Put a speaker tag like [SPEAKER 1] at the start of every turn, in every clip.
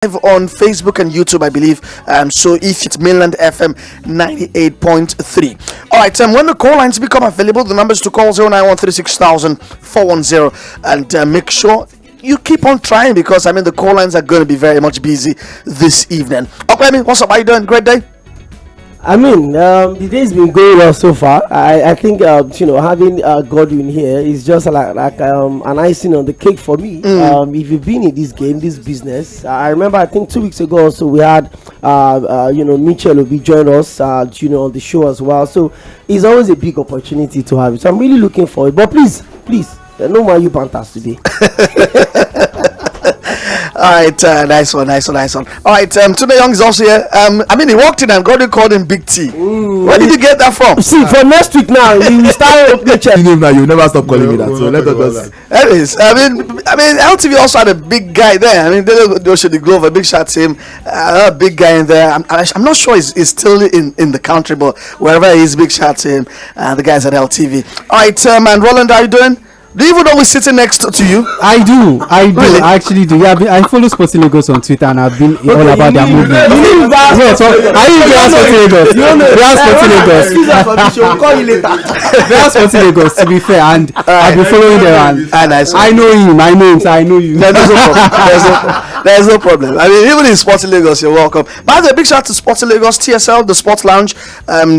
[SPEAKER 1] On Facebook and YouTube, I believe. So if it's Mainland FM 98.3. All right. When the call lines become available, the numbers to call 09136600410, and make sure you keep on trying, because the call lines are going to be very much busy this evening. Okay, what's up? How you doing? Great day.
[SPEAKER 2] The day's been going well so far. I think having Godwin here is just like an icing on the cake for me. If you've been in this game, this business, I remember I think 2 weeks ago, so we had Mitchell will be join us on the show as well. So it's always a big opportunity to have it. So I'm really looking forward. But please, no more you pantas today.
[SPEAKER 1] All right, nice one. All right, Tunde Young is also here. He walked in and God called him Big T. Where did you get that from?
[SPEAKER 2] See, for next week now, we will start opening check.
[SPEAKER 3] You never stop calling me that. So let us.
[SPEAKER 1] Anyways, LTV also had a big guy there. They showed the glove, a big shout to him. A big guy in there. I'm not sure he's still in the country, but wherever he is, big shout to him. The guys at LTV. All right, and Roland, how you doing? Do you even know who's sitting next to you?
[SPEAKER 4] I do. Really? I actually do. Yeah, I follow Sports𝐜𝐫𝐵𝐺 on Twitter, and I've been all about their movement. Yes, I use Sports𝐜𝐫𝐵𝐺. They are Sports𝐜𝐫𝐵𝐺, to be fair, and I've been following them. And I know him. I know you.
[SPEAKER 1] There's no problem. Even in Sports𝐜𝐵𝐺, you're welcome. By the way, big shout out to Sports𝐜𝐵𝐺, TSL, the Sports Lounge.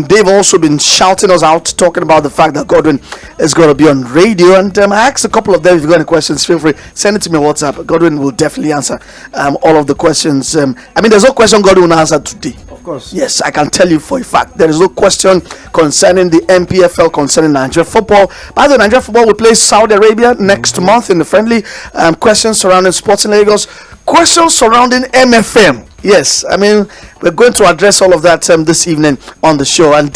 [SPEAKER 1] They've also been shouting us out, talking about the fact that Godwin is going to be on radio. And I asked a couple of them, if you've got any questions, feel free, send it to me on WhatsApp. Godwin will definitely answer all of the questions. There's no question Godwin will answer today.
[SPEAKER 2] Of course.
[SPEAKER 1] Yes, I can tell you for a fact. There is no question concerning the MPFL, concerning Nigeria football. By the way, Nigeria football will play Saudi Arabia next month in the friendly. Questions surrounding Sports𝐜𝐵𝐺, questions surrounding MFM. Yes, we're going to address all of that this evening on the show. And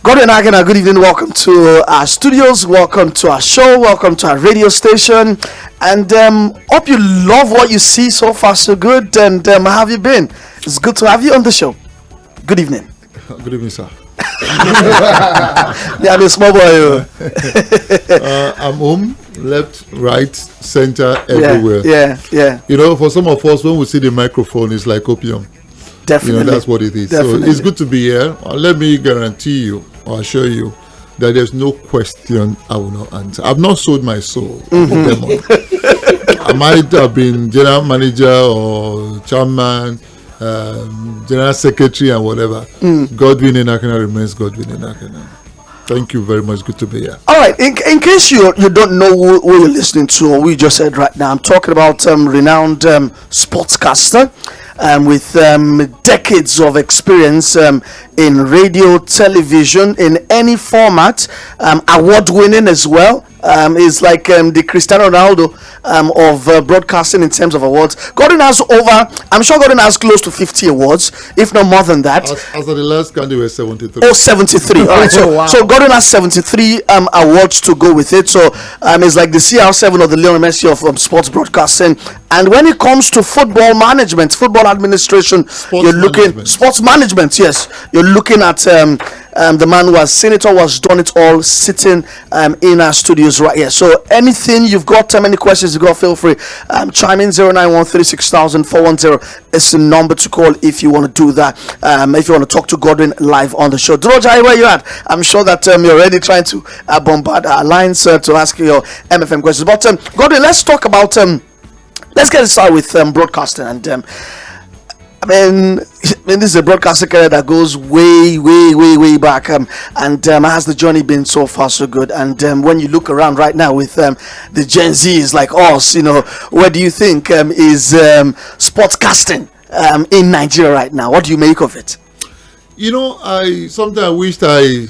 [SPEAKER 1] Godwin Agena, good evening. Welcome to our studios. Welcome to our show. Welcome to our radio station. And hope you love what you see so far. So good. And how have you been? It's good to have you on the show. Good evening.
[SPEAKER 3] Good evening, sir.
[SPEAKER 1] Yeah, I'm a small boy.
[SPEAKER 3] I'm home, left, right, center, everywhere.
[SPEAKER 1] Yeah.
[SPEAKER 3] For some of us, when we see the microphone, it's like opium.
[SPEAKER 1] Definitely.
[SPEAKER 3] That's what it is.
[SPEAKER 1] Definitely.
[SPEAKER 3] So it's good to be here. Let me guarantee you, or assure you, that there's no question I will not answer. I've not sold my soul to the demon. I might have been general manager or chairman, general secretary and whatever. Godwin Agena remains Godwin Agena. Thank you very much. Good to be here. All
[SPEAKER 1] right. In case you don't know who you're listening to or we just said right now, I'm talking about renowned sportscaster with decades of experience in radio, television, in any format, award-winning as well. Is like the Cristiano Ronaldo of broadcasting in terms of awards. I'm sure Godwin has close to 50 awards, if not more than that.
[SPEAKER 3] As of the last count, they were 73.
[SPEAKER 1] Oh, 73. All right. So Godwin has 73 awards to go with it. So it's like the CR7 or the Lionel Messi of sports broadcasting. And when it comes to football management, football administration, sports management. Yes, you're looking at the man who has seen it all, has done it all, sitting in our studios right here. So anything you've got, any questions you got, feel free. Chime in 09136600410 is the number to call if you want to do that. If you want to talk to Godwin live on the show. Durojai, where you at? I'm sure that you're already trying to bombard our lines to ask your MFM questions. But Godwin, let's talk about. Let's get started with broadcasting. And this is a broadcasting career that goes way back, and has the journey been so far so good? And when you look around right now with the Gen Zs like us, where do you think is sportscasting in Nigeria right now? What do you make of it?
[SPEAKER 3] I sometimes wished I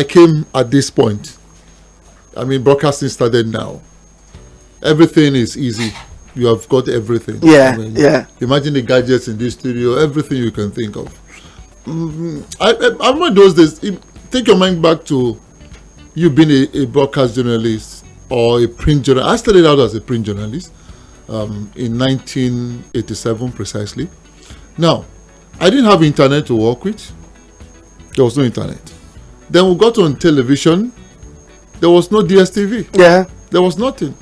[SPEAKER 3] came at this point. Broadcasting started now. Everything is easy. You have got everything.
[SPEAKER 1] Yeah.
[SPEAKER 3] Imagine the gadgets in this studio, everything you can think of. I remember those days. Take your mind back to you being a broadcast journalist or a print journalist. I started out as a print journalist in 1987 precisely. Now, I didn't have internet to work with. There was no internet. Then we got on television. There was no DSTV.
[SPEAKER 1] Yeah.
[SPEAKER 3] There was nothing.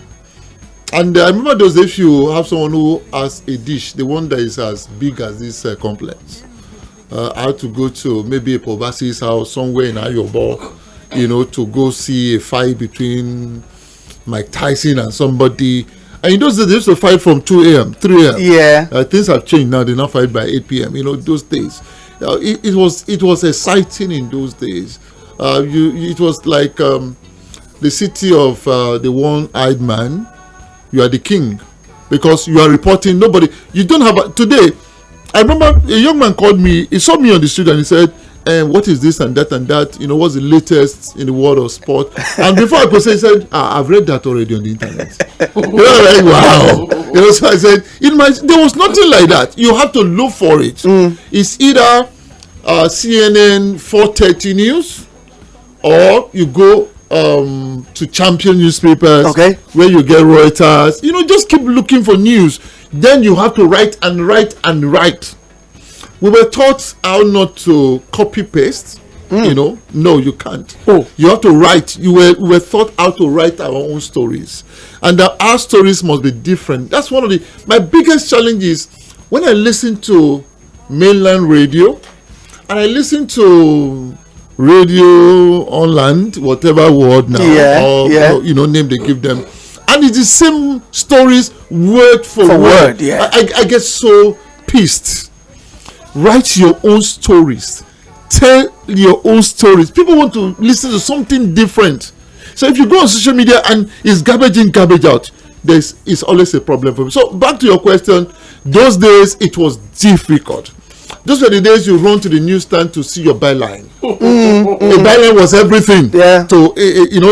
[SPEAKER 3] And I remember those, if you have someone who has a dish, the one that is as big as this complex, I had to go to maybe a Pobasi's house somewhere in Ayobo, to go see a fight between Mike Tyson and somebody. And in those days, they used to fight from 2 a.m., 3 a.m.
[SPEAKER 1] Yeah.
[SPEAKER 3] Things have changed now. They now fight by 8 p.m. Those days. It was exciting in those days. It was like the city of the one-eyed man. You are the king because you are reporting. Nobody. You don't have today. I remember a young man called me. He saw me on the street and he said, "What is this and that and that? What's the latest in the world of sport?" And before I could say, he said, "I've read that already on the internet." Like, wow. So I said, there was nothing like that. You have to look for it. It's either CNN 4:30 news, or you go to champion newspapers, where you get Reuters. Just keep looking for news. Then you have to write and write and write. We were taught how not to copy paste. No, you can't. You have to write. We were taught how to write our own stories, and that our stories must be different. That's one of my biggest challenges when I listen to mainland radio, and I listen to radio on land, whatever word now, name they give them, and it's the same stories word for word. I get so pissed. Write your own stories. Tell your own stories. People want to listen to something different. So if you go on social media and it's garbage in, garbage out, it's always a problem for me. So back to your question, those days it was difficult. Those were the days you run to the newsstand to see your byline. A byline was everything to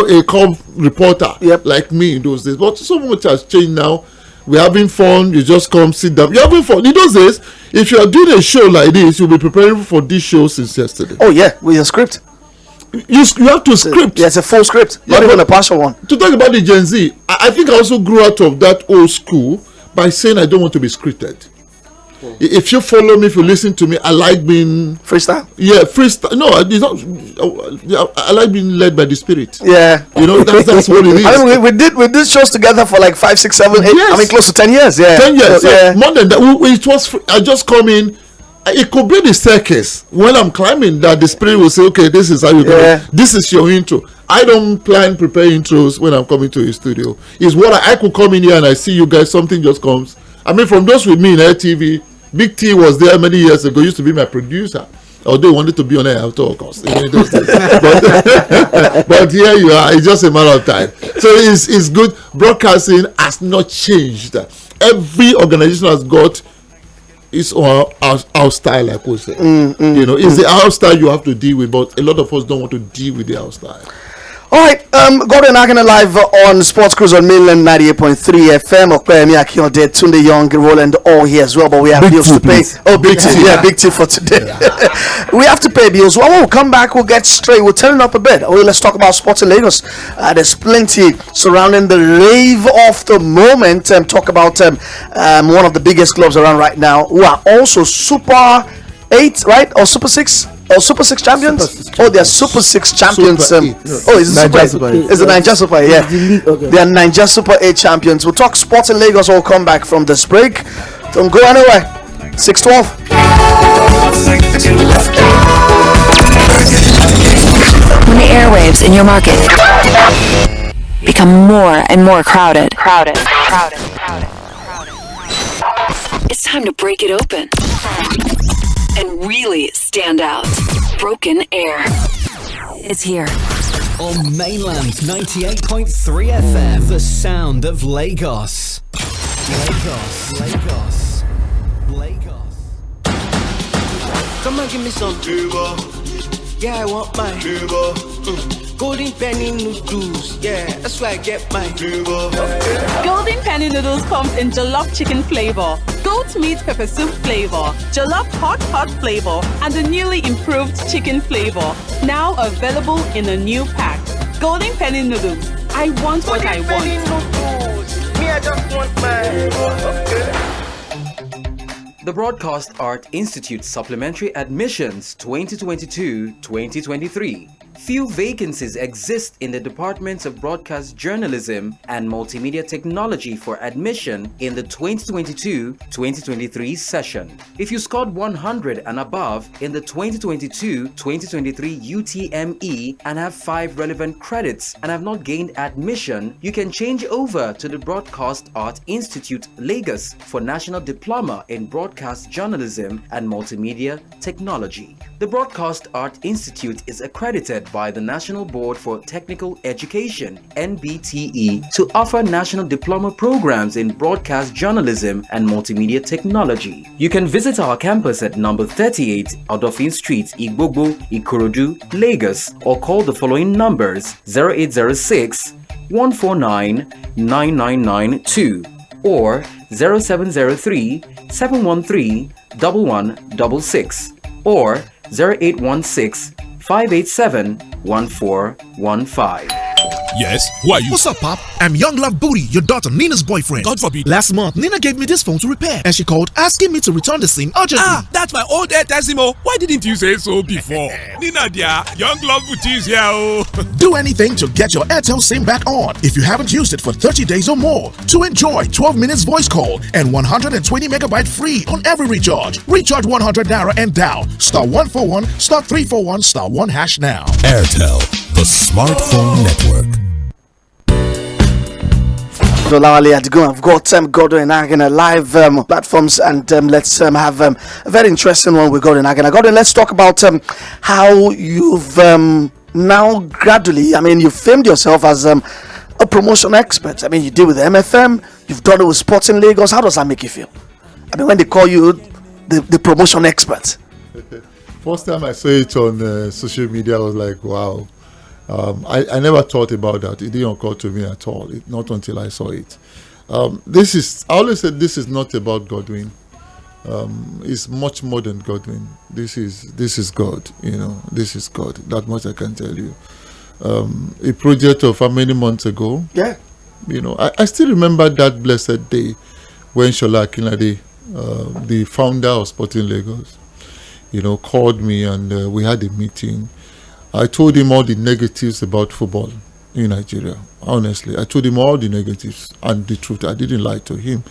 [SPEAKER 3] a cop reporter like me in those days. But so much has changed now. We're having fun. You just come sit down. You're having fun. In those days, if you are doing a show like this, you'll be preparing for this show since yesterday.
[SPEAKER 1] Oh yeah, with your script.
[SPEAKER 3] You have to script.
[SPEAKER 1] Yeah, it's a full script, not even a partial one.
[SPEAKER 3] To talk about the Gen Z, I think I also grew out of that old school by saying I don't want to be scripted. If you follow me, if you listen to me, I like being
[SPEAKER 1] freestyle.
[SPEAKER 3] Yeah, freestyle. No, it's not. I like being led by the spirit.
[SPEAKER 1] Yeah,
[SPEAKER 3] that's what it is.
[SPEAKER 1] I mean, we did shows together for like 5, 6, 7, 8. Yes. I mean, close to 10 years. Yeah,
[SPEAKER 3] 10 years.
[SPEAKER 1] So, yeah.
[SPEAKER 3] More than that. It was. I just come in. It could be the staircase. When I'm climbing, that the spirit will say, "Okay, this is how you go. This is your intro." I don't prepare intros when I'm coming to a studio. It's what I could come in here and I see you guys. Something just comes. I mean, from those with me in TV. Big T was there many years ago, used to be my producer. Although he wanted to be on air at all costs. But here you are, it's just a matter of time. So it's good. Broadcasting has not changed. Every organization has got its our style, like we say. It's the our style you have to deal with, but a lot of us don't want to deal with the our style.
[SPEAKER 1] All right, Gordon Agana live on Sports Cruise on mainland 98.3 FM. 𝐷𝐿 Akinade, Tunde Young, Roland all here as well, but we have bills to pay. Oh, big T, big T for today. We have to pay bills. When we'll come back, we'll get straight. We'll turn it up a bit. Let's talk about sports in Lagos. There's plenty surrounding the rave of the moment. Talk about one of the biggest clubs around right now, who are also Super 8, right? Or Super 6? Or Super 6 champions? They're Super 6 champions. Is it Super 8? Is it Niger Super 8? Yeah. They are Niger Super 8 champions. We'll talk sports in Lagos. We'll come back from this break. Don't go anywhere. 6:12.
[SPEAKER 5] When the airwaves in your market become more and more crowded. It's time to break it open and really stand out. Broken Air is here.
[SPEAKER 6] On mainland 98.3 FM, the sound of Lagos. Lagos.
[SPEAKER 7] Come on, give me some Cuba. Yeah, I want my Cuba. Golden penny noodles. Yeah, that's where I get my Cuba.
[SPEAKER 8] Golden penny noodles comes in jollof chicken flavor, goat meat pepper soup flavor, jollof hot flavor, and the newly improved chicken flavor. Now available in a new pack. Golden penny noodles. I want what I want.
[SPEAKER 7] Me, I just want my.
[SPEAKER 9] The Broadcast Art Institute Supplementary Admissions 2022-2023. Few vacancies exist in the departments of broadcast journalism and multimedia technology for admission in the 2022-2023 session. If you scored 100 and above in the 2022-2023 UTME and have 5 relevant credits and have not gained admission, you can change over to the Broadcast Art Institute, Lagos for National Diploma in Broadcast Journalism and Multimedia Technology. The Broadcast Art Institute is accredited by the National Board for Technical Education (NBTE) to offer national diploma programs in broadcast journalism and multimedia technology. You can visit our campus at number 38 Odofin Street, Igbogbo, Ikorodu, Lagos, or call the following numbers: 0806 149 9992 or 0703 713 1166 or 0816 587 1415.
[SPEAKER 10] Yes, who are you?
[SPEAKER 11] What's up, Pop? I'm Young Love Booty, your daughter Nina's boyfriend.
[SPEAKER 10] God forbid.
[SPEAKER 11] Last month, Nina gave me this phone to repair, and she called asking me to return the SIM urgently.
[SPEAKER 10] Ah, that's my old Airtel. Why didn't you say so before? Nina, dear, Young Love Booty is here. Oh.
[SPEAKER 11] Do anything to get your Airtel SIM back on if you haven't used it for 30 days or more. To enjoy 12 minutes voice call and 120 megabyte free on every recharge. Recharge 100 Naira and down. *141 *341 *1# now.
[SPEAKER 10] Airtel, the smartphone network.
[SPEAKER 1] So I've got Godwin Agana live platforms, and let's have a very interesting one with Godwin Agana. Godwin, let's talk about how you've now gradually, you've famed yourself as a promotion expert. You deal with the MFM, you've done it with Sports in Lagos. How does that make you feel? When they call you the promotion expert.
[SPEAKER 3] First time I saw it on social media, I was like, wow. I never thought about that. It didn't occur to me at all. Not until I saw it. I always said this is not about Godwin. It's much more than Godwin. This is God. This is God. That much I can tell you. A project of how many months ago?
[SPEAKER 1] Yeah.
[SPEAKER 3] I still remember that blessed day when Shola Akinlade, the founder of Sporting Lagos, called me, and we had a meeting. I told him all the negatives about football in Nigeria. Honestly, I told him all the negatives and the truth. I didn't lie to him.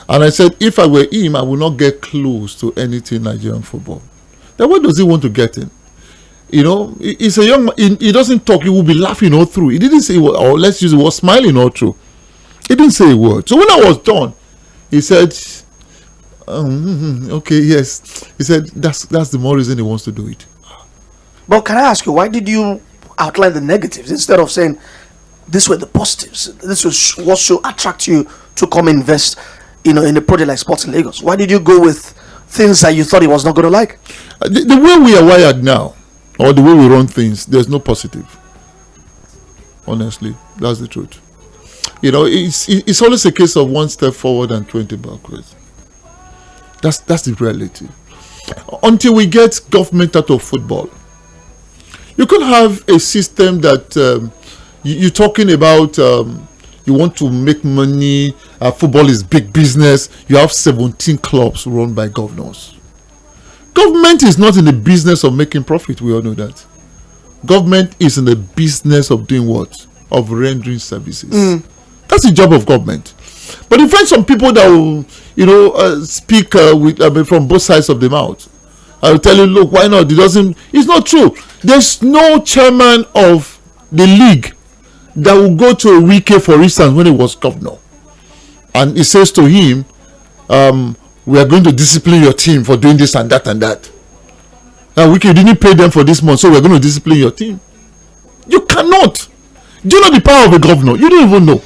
[SPEAKER 3] And I said, if I were him, I would not get close to anything Nigerian football. Then what does he want to get in? He's a young man. He doesn't talk. He will be laughing all through. He didn't say, or let's use the word smiling all through. He didn't say a word. So when I was done, he said, okay, yes. He said, that's the more reason he wants to do it.
[SPEAKER 1] But can I ask you, why did you outline the negatives instead of saying these were the positives? This was what should attract you to come invest, in a project like Sports in Lagos. Why did you go with things that you thought he was not going to like?
[SPEAKER 3] The way we are wired now, or the way we run things, there's no positive. Honestly, that's the truth. It's always a case of one step forward and 20 backwards. That's the reality. Until we get government out of football, you could have a system that you're talking about. You want to make money. Football is big business. You have 17 clubs run by governors. Government is not in the business of making profit. We all know that. Government is in the business of doing what? Of rendering services. That's the job of government. But you find some people that will, speak from both sides of the mouth. I will tell you, look, why not? It's not true. There's no chairman of the league that will go to Wike, for instance, when he was governor, and he says to him, we are going to discipline your team for doing this and that and that. Now, Wike didn't pay them for this month, so we're going to discipline your team. You cannot. Do you know the power of a governor? You don't even know.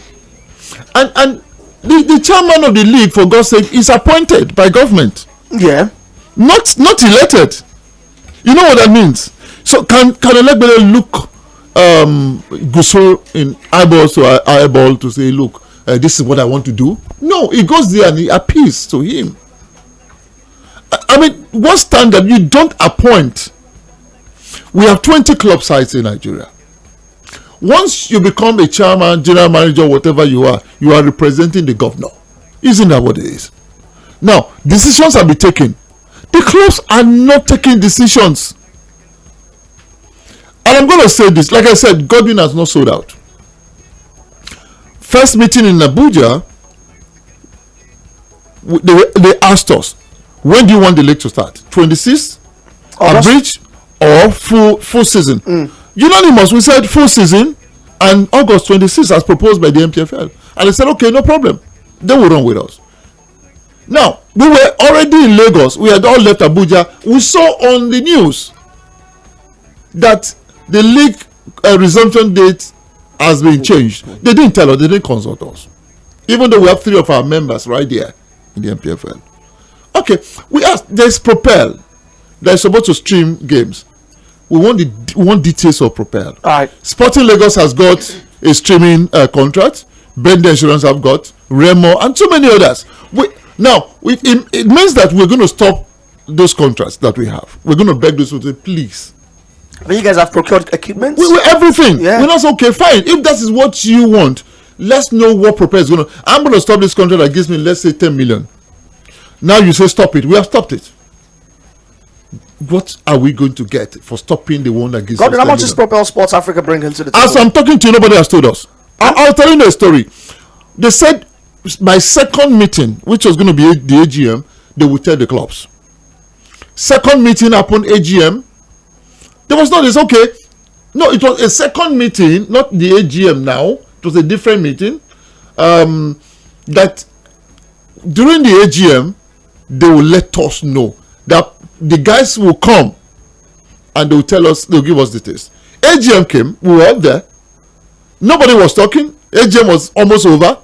[SPEAKER 3] And the chairman of the league, for God's sake, is appointed by government.
[SPEAKER 1] Yeah.
[SPEAKER 3] Not elected. You know what that means? So can Elegbele look Gusau in eyeball to eyeball to say, look, this is what I want to do? No, he goes there and he appeals to him. What standard? You don't appoint. We have 20 club sites in Nigeria. Once you become a chairman, general manager, whatever you are representing the governor. Isn't that what it is? Now, decisions have been taken. The clubs are not taking decisions. And I'm going to say this, like I said, Godwin has not sold out. First meeting in Abuja, they asked us, when do you want the league to start? 26th, bridge, or full season? Unanimous, we said full season, and August 26th as proposed by the MPFL. And they said, okay, no problem. They will run with us. Now, we were already in Lagos. We had all left Abuja. We saw on the news that the league resumption date has been changed. They didn't tell us. They didn't consult us. Even though we have 3 of our members right there in the MPFL. Okay, we asked. There's Propel. They're supposed to stream games. We want details of Propel.
[SPEAKER 1] All right.
[SPEAKER 3] Sporting Lagos has got a streaming contract. Bend Insurance have got Remo and so many others. It means that we're going to stop those contracts that we have. We're going to beg those people to say, please.
[SPEAKER 1] But you guys have procured equipment?
[SPEAKER 3] We everything.
[SPEAKER 1] Yeah.
[SPEAKER 3] We're not so, okay, fine. If that is what you want, let's know what Propel is going to. I'm going to stop this contract that gives me, let's say, 10 million. Now you say stop it. We have stopped it. What are we going to get for stopping the one that gives us 10
[SPEAKER 1] how much
[SPEAKER 3] million?
[SPEAKER 1] is Propel Sports Africa bringing to the table?
[SPEAKER 3] As I'm talking to you, nobody has told us. I'll tell you a story. They said my second meeting, which was going to be the AGM, they would tell the clubs. Second meeting happened AGM. There was not this, okay. No, it was a second meeting, not the AGM now. It was a different meeting. That during the AGM, they will let us know that the guys will come and they will tell us, they'll give us details. AGM came, we were up there. Nobody was talking. AGM was almost over.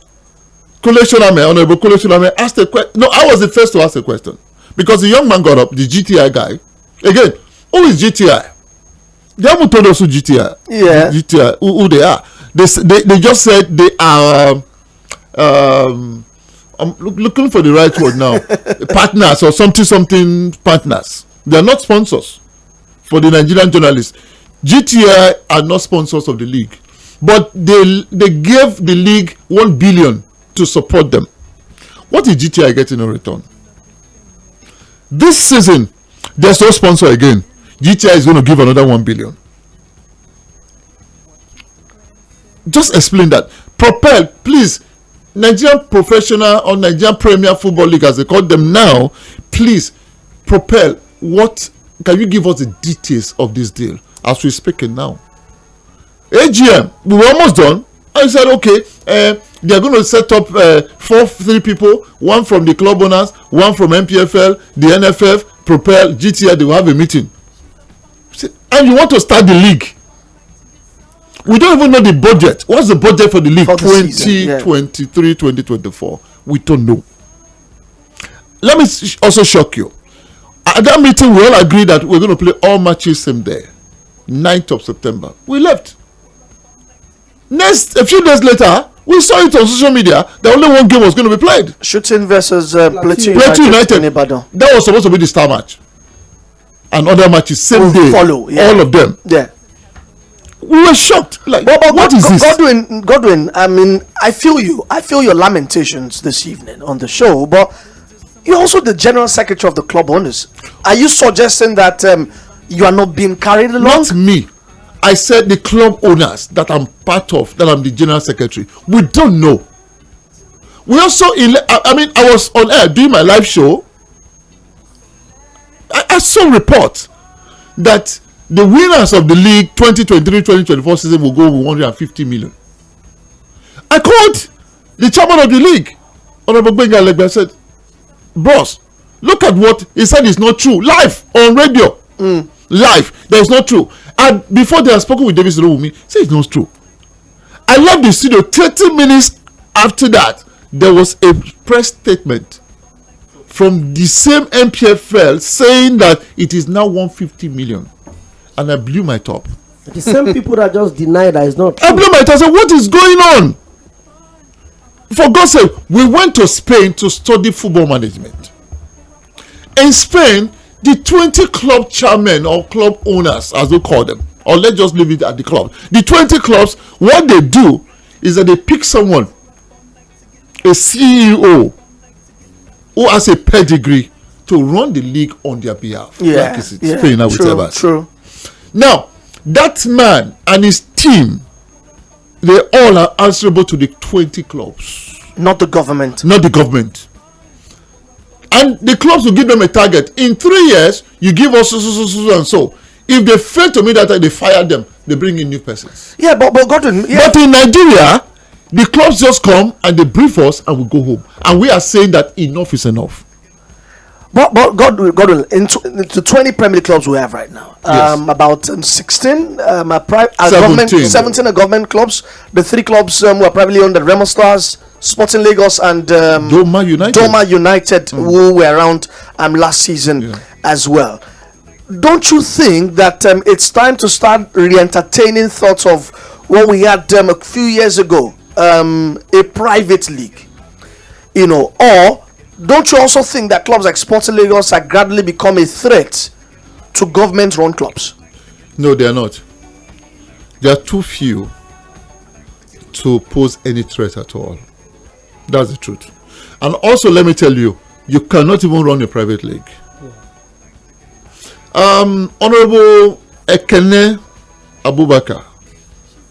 [SPEAKER 3] Honorable 𝐿 asked a question. No, I was the first to ask a question. Because the young man got up, the GTI guy. Again, who is GTI? They haven't told us who GTI.
[SPEAKER 1] Yeah.
[SPEAKER 3] GTI, who they are. They just said they are. I'm looking for the right word now. Partners or something partners. They are not sponsors for the Nigerian journalists. GTI are not sponsors of the league, but they gave the league 1 billion to support them. What is GTI getting in return? This season, there's no sponsor again. GTI is going to give another 1 billion. Just explain that. Propel, please. Nigerian Professional or Nigerian Premier Football League, as they call them now, please, Propel, what can you give us the details of this deal as we're speaking now? AGM, we were almost done. I said, okay, they are going to set up 3 people, one from the club owners, one from MPFL, the NFF, Propel, GTI. They will have a meeting. And you want to start the league? We don't even know the budget. What's the budget for the league? 2023, 2024. We don't know. Let me also shock you. At that meeting, we all agreed that we're going to play all matches same day, 9th of September. We left. A few days later, we saw it on social media that only one game was going to be played.
[SPEAKER 1] Shooting versus Plateau
[SPEAKER 3] United.
[SPEAKER 1] In Ibadan.
[SPEAKER 3] That was supposed to be the star match. And other matches same day.
[SPEAKER 1] Follow. Yeah.
[SPEAKER 3] All of them.
[SPEAKER 1] Yeah.
[SPEAKER 3] We were shocked. Like, but what is this?
[SPEAKER 1] Godwin, I mean, I feel you. I feel your lamentations this evening on the show, but you're also the general secretary of the club owners. Are you suggesting that you are not being carried along?
[SPEAKER 3] Not me. I said the club owners that I'm part of, that I'm the general secretary. We don't know. We also, I was on air doing my live show. I saw a report that the winners of the league 2023-2024 season will go with 150 million. I called the chairman of the league, Honorable 𝐵𝐴 Lẹ́gbẹ̀ẹ́, said, "Boss, look at what he said is not true. Live on radio, live. That is not true." And before they had spoken with David Solomon, say it's not true. I left the studio. 30 minutes after that, there was a press statement from the same MPFL saying that it is now 150 million. And I blew my top.
[SPEAKER 2] The same people that just deny that it's not true.
[SPEAKER 3] I blew my top. I said, what is going on? For God's sake, we went to Spain to study football management. In Spain, the 20 club chairmen or club owners, as we call them, or let's just leave it at the club. The 20 clubs, what they do is that they pick someone, a CEO, who has a pedigree to run the league on their behalf.
[SPEAKER 1] Yeah,
[SPEAKER 3] like Spain,
[SPEAKER 1] true.
[SPEAKER 3] Now, That man and his team, they all are answerable to the 20 clubs.
[SPEAKER 1] Not the government.
[SPEAKER 3] Not the government. And the clubs will give them a target. In 3 years, you give us so and so. If they fail to meet that, they fire them. They bring in new persons.
[SPEAKER 1] Yeah, but Godwin. Yeah.
[SPEAKER 3] But in Nigeria, the clubs just come and they brief us and we go home. And we are saying that enough is enough.
[SPEAKER 1] But Godwin, into 20 Premier League clubs we have right now,
[SPEAKER 3] Yes.
[SPEAKER 1] about 16
[SPEAKER 3] 17.
[SPEAKER 1] 17 are government clubs. The 3 clubs were privately owned: the Remo Stars, Sporting Lagos, and
[SPEAKER 3] Doma United.
[SPEAKER 1] who were around last season as well. Don't you think that it's time to start re-entertaining thoughts of what we had a few years ago, a private league, or don't you also think that clubs like Sporting Lagos are gradually become a threat to government-run clubs?
[SPEAKER 3] No, they are not. They are too few to pose any threat at all. That's the truth. And also, let me tell you, you cannot even run a private league. Honorable Ekene Abubakar,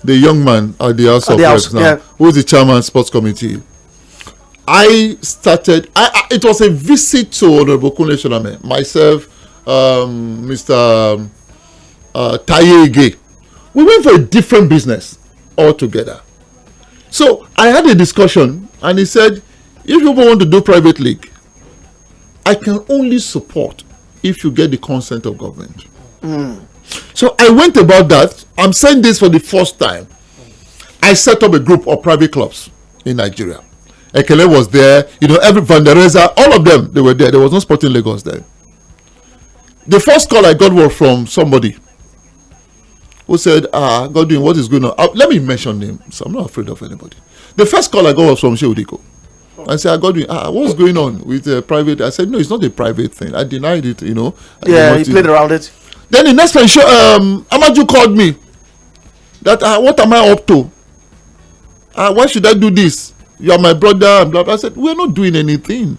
[SPEAKER 3] the young man at the House of Reps now, who is the chairman of sports committee. It was a visit to Honorable Kunle Shoname, myself, Mr. Taye. We went for a different business altogether. So I had a discussion and he said, if you want to do private league, I can only support if you get the consent of government. So I went about that. I'm saying this for the first time. I set up a group of private clubs in Nigeria. Ekele was there, every Vandereza, all of them, they were there. There was no Sporting Lagos there. The first call I got was from somebody who said, Godwin, what is going on? Let me mention names. I'm not afraid of anybody. The first call I got was from 𝐷𝐿. I said, Godwin, what's going on with private? I said, no, it's not a private thing. I denied it,
[SPEAKER 1] Yeah, he played around it.
[SPEAKER 3] Then the next time, Amaju called me that, what am I up to? Why should I do this? You are my brother and blah, blah. I said, we're not doing anything.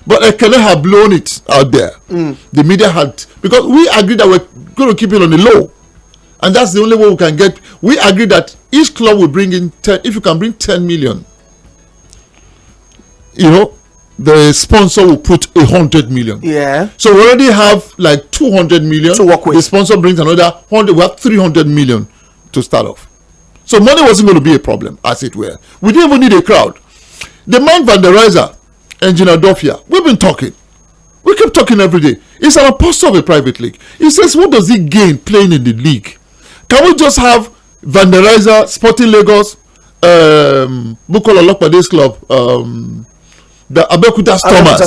[SPEAKER 3] But Ekele had blown it out there. The media had, because we agreed that we're going to keep it on the low. And that's the only way we can get. We agreed that each club will bring in 10, if you can bring 10 million, the sponsor will put 100 million.
[SPEAKER 1] Yeah.
[SPEAKER 3] So we already have like 200 million
[SPEAKER 1] to work with.
[SPEAKER 3] The sponsor brings another 100, we have 300 million to start off. So money wasn't going to be a problem, as it were. We didn't even need a crowd. The man Van der Reiser, Engineer Dofia, we've been talking. We keep talking every day. He's an apostle of a private league. He says, what does he gain playing in the league? Can we just have Van der Reiser, Sporting Lagos, Bukola Lokpade's club, the Abeokuta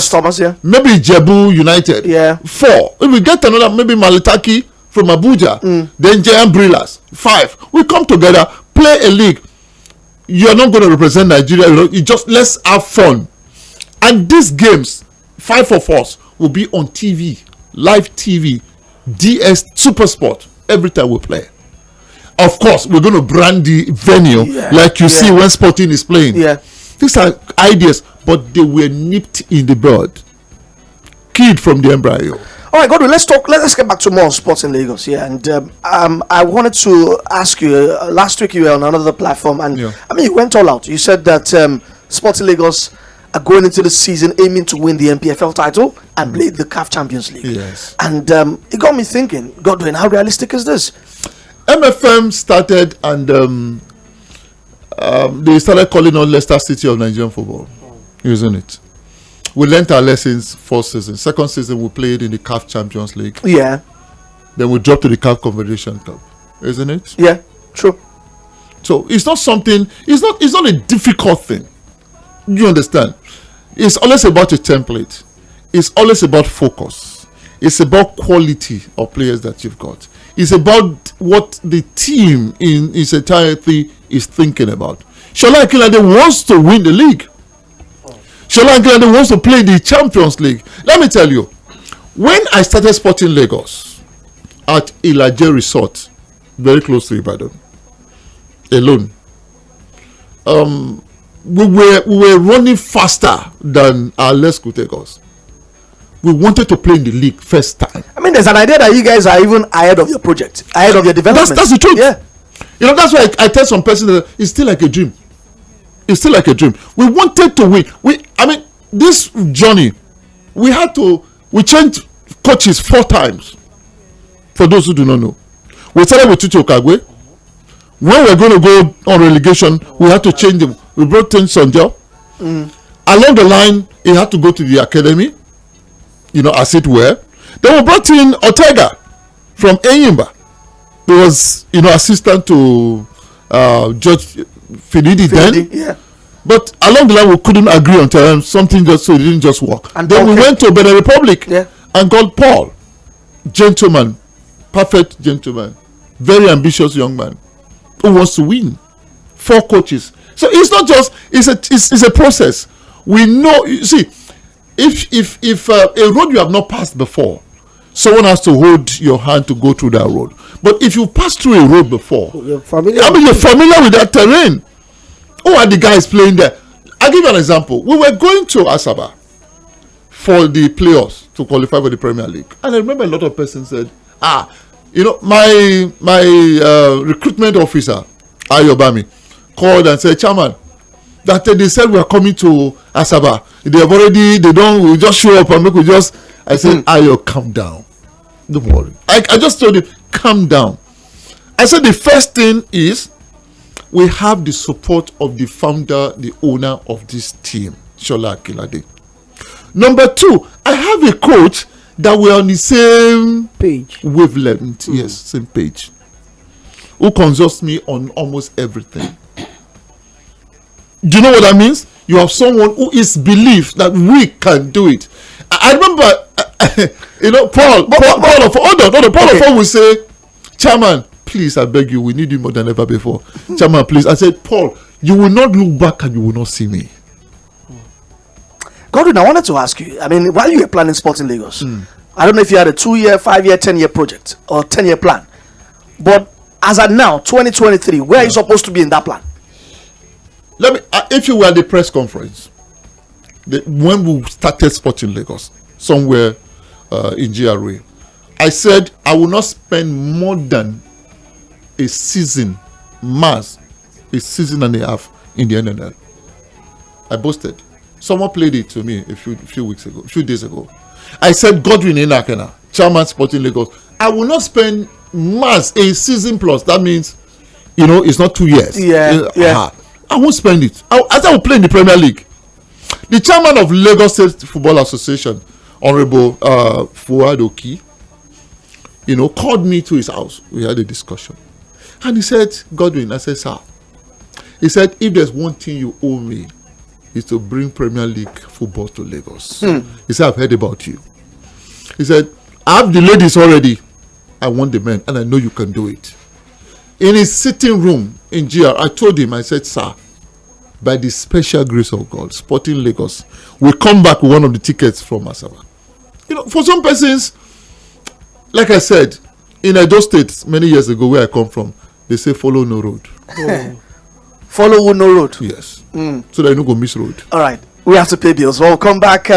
[SPEAKER 3] Stormers,
[SPEAKER 1] yeah.
[SPEAKER 3] Maybe Jebu United, 4. If we get another, maybe Malitaki from Abuja, then Giant Brillas, 5. We come together, play a league. You are not going to represent Nigeria. You just, let's have fun. And these games, 5 of us, will be on TV, live TV, DS Super Sport, every time we play. Of course, we're going to brand the venue like you see when Sporting is playing.
[SPEAKER 1] Yeah.
[SPEAKER 3] These are ideas, but they were nipped in the bud, killed from the embryo.
[SPEAKER 1] All right, Godwin, let's get back to more sports in Lagos. Yeah, and I wanted to ask you. Last week you were on another platform, and you went all out. You said that Sports in Lagos are going into the season aiming to win the MPFL title and play the CAF Champions League.
[SPEAKER 3] Yes.
[SPEAKER 1] And it got me thinking, Godwin, how realistic is this?
[SPEAKER 3] MFM started and they started calling on Leicester City of Nigerian football, isn't it? We learnt our lessons first season. Second season we played in the CAF Champions League.
[SPEAKER 1] Yeah.
[SPEAKER 3] Then we dropped to the CAF Confederation Cup, isn't it?
[SPEAKER 1] Yeah, true.
[SPEAKER 3] So it's not something. It's not a difficult thing. You understand? It's always about a template. It's always about focus. It's about quality of players that you've got. It's about what the team in its entirety is thinking about. Shola Akinlade wants to win the league. Shola Akinlade wants to play the Champions League. Let me tell you, when I started Sporting Lagos at 𝐼lage Resort, very close to Ibadan, alone, we were running faster than our legs could take us. We wanted to play in the league first time.
[SPEAKER 1] I mean, there's an idea that you guys are even ahead of your project, ahead of your development.
[SPEAKER 3] That's the truth.
[SPEAKER 1] Yeah.
[SPEAKER 3] You know, that's why I tell some person that it's still like a dream. It's still like a dream. We wanted to win. This journey, we changed coaches 4 times. For those who do not know, we started with Tutu Okagwe. When we're going to go on relegation, we had to change them. We brought in Sonjo. Along the line, he had to go to the academy, as it were. Then we brought in Ortega from Enyimba. He was, assistant to Judge Finidi then.
[SPEAKER 1] Yeah.
[SPEAKER 3] But along the line, we couldn't agree on terms. Something so it didn't just work. And then we went to Benin Republic and got Paul, gentleman, perfect gentleman, very ambitious young man who wants to win. 4 coaches. So it's not just it's a process. We know. You see, if a road you have not passed before, someone has to hold your hand to go through that road. But if you pass through a road before, you're familiar with that terrain. Who are the guys playing there? I'll give you an example. We were going to Asaba for the playoffs to qualify for the Premier League, and I remember a lot of persons said, my recruitment officer, Ayobami, called and said, Chairman, that they said we are coming to Asaba. We just show up and make we just. I said, Ayo, calm down. Don't worry. I just told him, calm down. I said the first thing is we have the support of the founder, the owner of this team, Shola Akilade. Number 2, I have a coach that we're on the same
[SPEAKER 2] page,
[SPEAKER 3] wavelength. Yes, same page. Who consults me on almost everything. Do you know what that means? You have someone who is believed that we can do it. I remember, Paul will say, Chairman, please, I beg you, we need you more than ever before. Chairman, please. I said, Paul, you will not look back and you will not see me.
[SPEAKER 1] Godwin, I wanted to ask you, while you were planning Sporting Lagos, I don't know if you had a 2-year, 5-year, 10-year project or 10-year plan, but as at now, 2023, where are you supposed to be in that plan?
[SPEAKER 3] If you were at the press conference, when we started Sporting Lagos, somewhere in GRA, I said I will not spend more than a season and a half in the NNL. I boasted. Someone played it to me a few days ago. I said, Godwin Enakena, Chairman Sporting Lagos, I will not spend a season plus. That means, it's not 2 years.
[SPEAKER 1] Yeah.
[SPEAKER 3] I won't spend it. I will play in the Premier League. The chairman of Lagos State Football Association, Honorable Fuad Oki, called me to his house. We had a discussion. And he said, Godwin, I said, sir. He said, if there's one thing you owe me, is to bring Premier League football to Lagos. He said, I've heard about you. He said, I have the ladies already. I want the men, and I know you can do it. In his sitting room in GR, I told him, I said, sir, by the special grace of God, Sporting Lagos will come back with one of the tickets from Asaba. For some persons, like I said, in Edo State many years ago, where I come from, they say follow no road.
[SPEAKER 1] Follow no road.
[SPEAKER 3] Yes. So that you don't go miss road.
[SPEAKER 1] All right. We have to pay bills. We'll come back.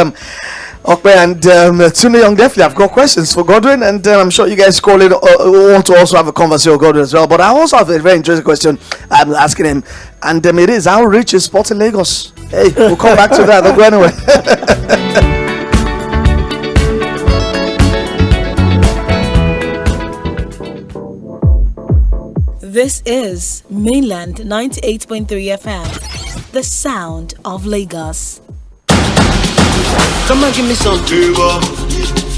[SPEAKER 1] Okpe and Tune Young, definitely I've got questions for Godwin, and I'm sure you guys call it want to also have a conversation with Godwin as well. But I also have a very interesting question I'm asking him, and it is, how rich is Sporting Lagos? Hey, we'll come back to that. Don't go anywhere.
[SPEAKER 12] This is Mainland 98.3 FM, the sound of Lagos.
[SPEAKER 7] Come on, give me some flavor.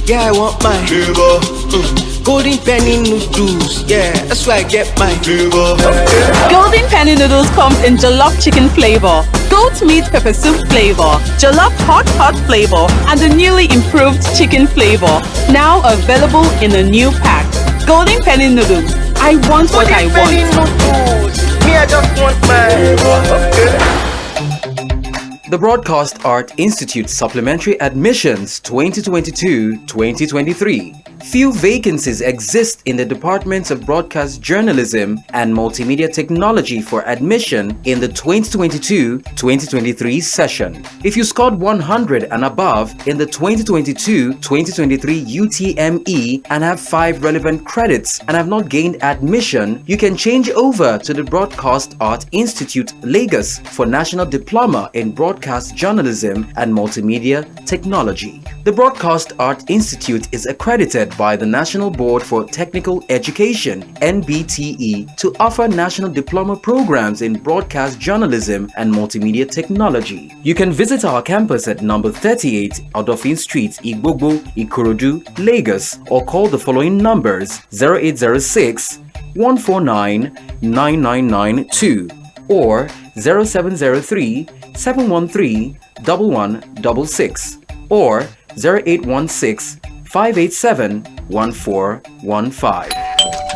[SPEAKER 7] Yeah, I want my flavor. Golden penny noodles. Yeah, that's why I get my flavor.
[SPEAKER 8] Golden penny noodles comes in jollof chicken flavor, goat meat pepper soup flavor, jollof hot flavor, and the newly improved chicken flavor. Now available in a new pack. Golden penny noodles. I want what I want.
[SPEAKER 7] Me, I just want my.
[SPEAKER 9] The Broadcast Art Institute Supplementary Admissions 2022-2023. Few vacancies exist in the departments of broadcast journalism and multimedia technology for admission in the 2022-2023 session. If you scored 100 and above in the 2022-2023 UTME and have 5 relevant credits and have not gained admission, you can change over to the Broadcast Art Institute, Lagos for National Diploma in Broadcast Journalism and Multimedia Technology. The Broadcast Art Institute is accredited by the National Board for Technical Education (NBTE) to offer national diploma programs in broadcast journalism and multimedia technology. You can visit our campus at number 38 Odofin Street, Igbogbo, Ikorodu, Lagos, or call the following numbers: 0806 149 9992 or 0703 713 1166 or 0816 587 1415.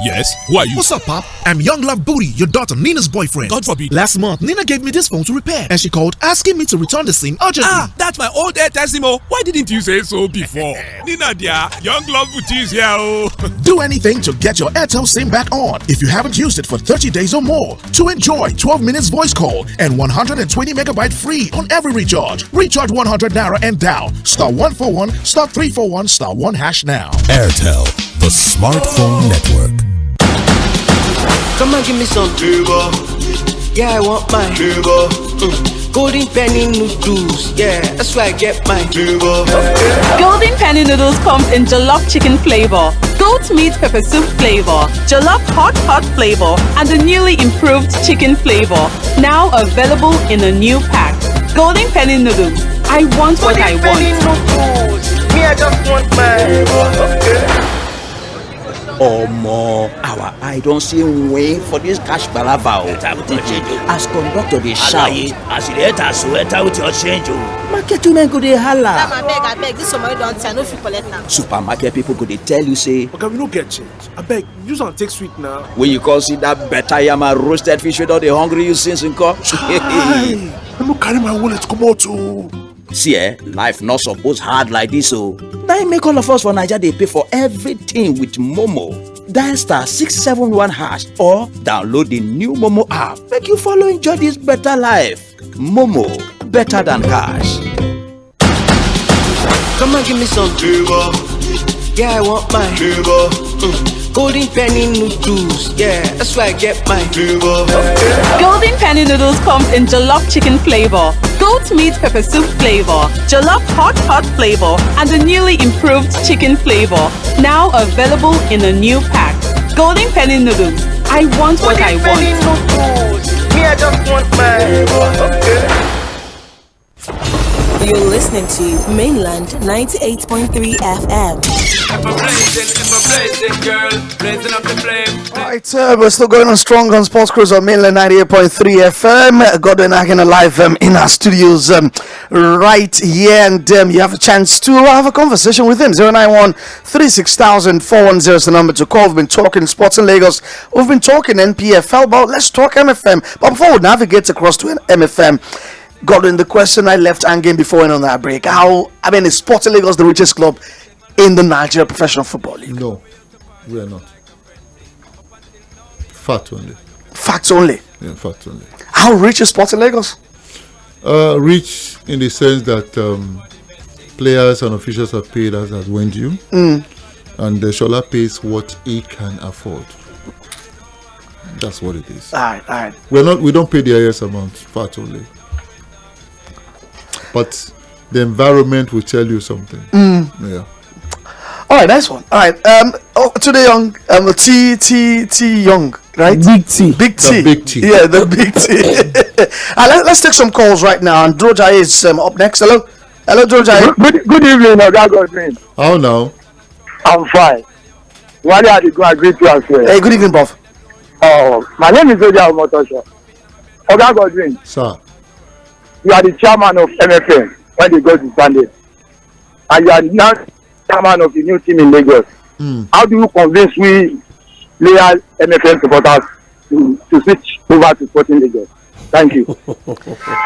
[SPEAKER 10] Yes, who are you?
[SPEAKER 11] What's up, Pop? I'm Young Love Booty, your daughter Nina's boyfriend.
[SPEAKER 10] God forbid.
[SPEAKER 11] Last month, Nina gave me this phone to repair, and she called asking me to return the SIM urgently.
[SPEAKER 10] That's my old Airtel SIM. Why didn't you say so before? Nina, dear, Young Love Booty is here.
[SPEAKER 11] Do anything to get your Airtel SIM back on if you haven't used it for 30 days or more. To enjoy 12 minutes voice call and 120 megabyte free on every recharge. Recharge 100 Naira and down. *141 *341 *1# now.
[SPEAKER 13] Airtel, the smartphone network.
[SPEAKER 7] Come and give me some flavor. Yeah, I want my flavor. Golden penny noodles. Yeah, that's where I get my flavor.
[SPEAKER 8] Golden penny noodles comes in jollof chicken flavor, goat meat pepper soup flavor, jollof hot flavor, and the newly improved chicken flavor. Now available in a new pack. Golden penny noodles. I want what I want.
[SPEAKER 7] Noodles. Me, I just want my flavor.
[SPEAKER 14] Omo, our eye don't see way for this cash palava. As conductor they shout,
[SPEAKER 15] as you enter sweater with your change.
[SPEAKER 14] Market women go dey holla.
[SPEAKER 16] I beg, this somebody don't tell no fit collect am.
[SPEAKER 14] Supermarket people go dey tell you say,
[SPEAKER 15] okay, we no get change. I beg, use and take sweet now.
[SPEAKER 14] When you come see that better yama roasted fish wey don dey hungry you since nko.
[SPEAKER 15] I no carry my wallet come out too.
[SPEAKER 14] See, life not suppose hard like this, so now make all of us for Nigeria they pay for everything with Momo. Dial *671# or download the new Momo app. Make you follow enjoy this better life. Momo, better than cash.
[SPEAKER 7] Come and give me some flavor. Yeah, I want my flavor. Golden penny noodles. Yeah, that's where I get my flavor.
[SPEAKER 8] Golden penny noodles comes in jollof chicken flavor, goat meat pepper soup flavor, jollof hot flavor, and the newly improved chicken flavor. Now available in a new pack. Golden penny noodles. I want what I want.
[SPEAKER 7] Golden penny noodles. Me, I just want my flavor.
[SPEAKER 12] You're listening to Mainland 98.3 FM.
[SPEAKER 1] Alright, we're still going on strong on Sports Cruise on Mainland 98.3 FM. Godwin Akin live in our studios right here, and you have a chance to have a conversation with him. 091-36000-410 is the number to call. We've been talking sports in Lagos. We've been talking NPFL, but let's talk MFM. But before we navigate across to MFM, Godwin, the question I left hanging before went on that break. Is Sports in Lagos the richest club in the Nigeria Professional Football League?
[SPEAKER 3] No, we are not. Fact only.
[SPEAKER 1] Facts only?
[SPEAKER 3] Yeah, fact only.
[SPEAKER 1] How rich is Sports in Lagos?
[SPEAKER 3] Rich in the sense that players and officials are paid as when due, and the Shola pays what he can afford. That's what it is.
[SPEAKER 1] All right.
[SPEAKER 3] We don't pay the highest amount. Fact only. But the environment will tell you something. Yeah.
[SPEAKER 1] All right, nice one. All right. Today Young, T Young, right?
[SPEAKER 2] Big T.
[SPEAKER 1] Big T.
[SPEAKER 3] The big T.
[SPEAKER 1] Yeah, the big T. Let's take some calls right now. And Droja is up next. Hello, Droja.
[SPEAKER 17] Good evening, Oga Godwin.
[SPEAKER 3] How now?
[SPEAKER 17] I'm fine. Why are you going to greet you as well?
[SPEAKER 1] Hey, good evening, Bob.
[SPEAKER 17] My name is Oja Omotosho. Oga Godwin.
[SPEAKER 3] Sir.
[SPEAKER 17] You are the chairman of MFM when they go to Sunday. And you are now chairman of the new team in Lagos. How do you convince we loyal MFM supporters to switch over to Sporting Lagos? Thank you.
[SPEAKER 1] All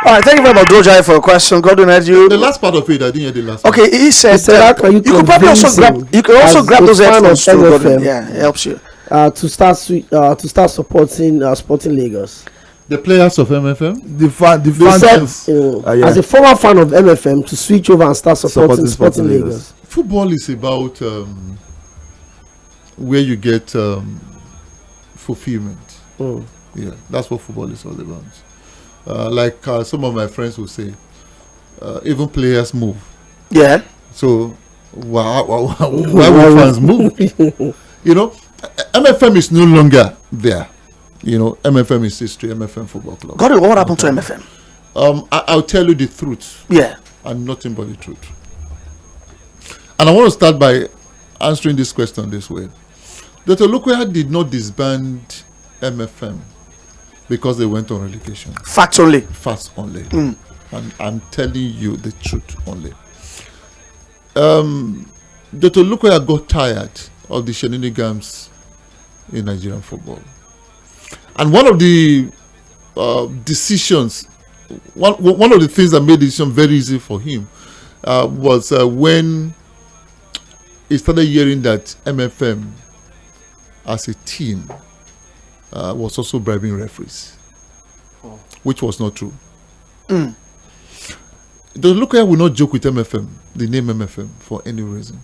[SPEAKER 1] right, thank you very much, Dojai, for your question. Godwin, had you?
[SPEAKER 3] The last part of it, I didn't hear the last.
[SPEAKER 1] Okay, he said
[SPEAKER 2] how can you
[SPEAKER 1] could probably also grab. You can also grab those headphones too, Godwin. Yeah, it helps you.
[SPEAKER 2] To start supporting Sporting Lagos.
[SPEAKER 3] The players of MFM,
[SPEAKER 15] the fans.
[SPEAKER 2] As a former fan of MFM, to switch over and start supporting Sporting Lagos.
[SPEAKER 3] Football is about where you get fulfillment. Yeah, that's what football is all about. Like some of my friends will say, even players move.
[SPEAKER 1] Yeah.
[SPEAKER 3] So why would fans move? You know, MFM is no longer there. You know, MFM is history. MFM Football Club.
[SPEAKER 1] Godwin, what happened to MFM?
[SPEAKER 3] I'll tell you the truth.
[SPEAKER 1] Yeah.
[SPEAKER 3] And nothing but the truth. And I want to start by answering this question this way. Dr. Olukoya did not disband MFM because they went on relegation.
[SPEAKER 1] Facts only.
[SPEAKER 3] Facts only. And I'm telling you the truth only. Dr. Olukoya got tired of the shenanigans in Nigerian football. And one of the decisions, one of the things that made the decision very easy for him was when he started hearing that MFM as a team was also bribing referees, which was not true. The Olukoya will not joke with MFM, the name MFM, for any reason.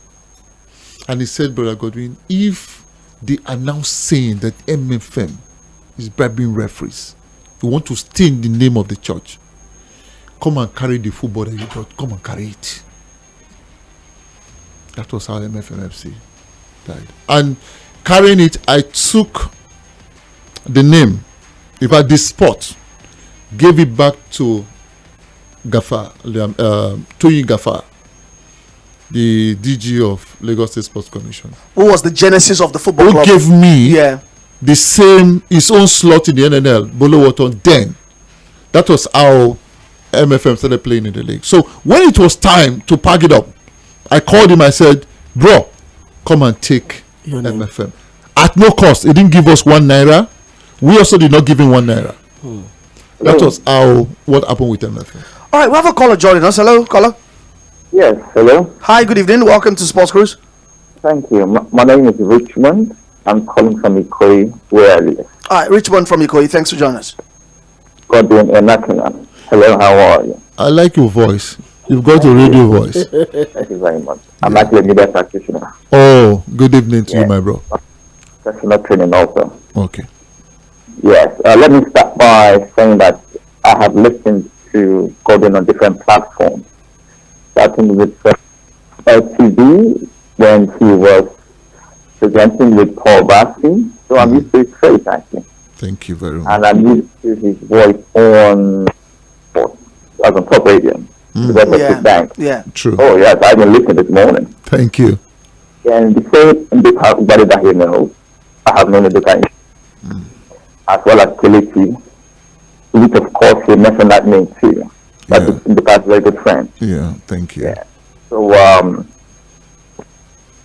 [SPEAKER 3] And he said, Brother Godwin, if they are now saying that MFM is bribing referees, you want to stain the name of the church, come and carry the football that you brought, come and carry it. That was how MFMFC died. And carrying it, I took the name, in fact, the spot, gave it back to Gafar, Tᴜɪ̀n Gafar, the DG of Lagos State Sports Commission.
[SPEAKER 1] Who was the genesis of the football club?
[SPEAKER 3] Who gave me his own slot in the NNL, Bolowoton, then. That was how MFM started playing in the league. So when it was time to pack it up, I called him, I said, bro, come and take MFM. At no cost. He didn't give us 1 naira. We also did not give him 1 naira. That was what happened with MFM.
[SPEAKER 1] All right, we have a caller joining us. Hello, caller.
[SPEAKER 18] Yes, hello.
[SPEAKER 1] Hi, good evening. Welcome to Sports Cruise.
[SPEAKER 18] Thank you. My name is Richmond. I'm calling from Ikoyi, where I live.
[SPEAKER 1] All right, Richmond from Ikoyi. Thanks for joining us.
[SPEAKER 18] Godwin Enakinan. Hello, how are you?
[SPEAKER 3] I like your voice. You've got a radio voice.
[SPEAKER 18] Thank you very much. I'm actually a media practitioner.
[SPEAKER 3] Oh, good evening to you, my bro.
[SPEAKER 18] Professional training also.
[SPEAKER 3] Okay.
[SPEAKER 18] Yes. Let me start by saying that I have listened to Godwin on different platforms. Starting with TV when he was presenting with Paul Bassi. So I'm used to his face, actually.
[SPEAKER 3] Thank you very much.
[SPEAKER 18] And I'm used to his voice on sports, as on top radio. Bank.
[SPEAKER 1] Yeah.
[SPEAKER 3] True.
[SPEAKER 18] Oh, yes. I've been listening this morning.
[SPEAKER 3] Thank you.
[SPEAKER 18] And the same everybody that he knows, I have known the guy. As well as Kelechi, which of course he mentioned that name too. But the past very good friend.
[SPEAKER 3] Yeah, thank you.
[SPEAKER 18] Yeah. So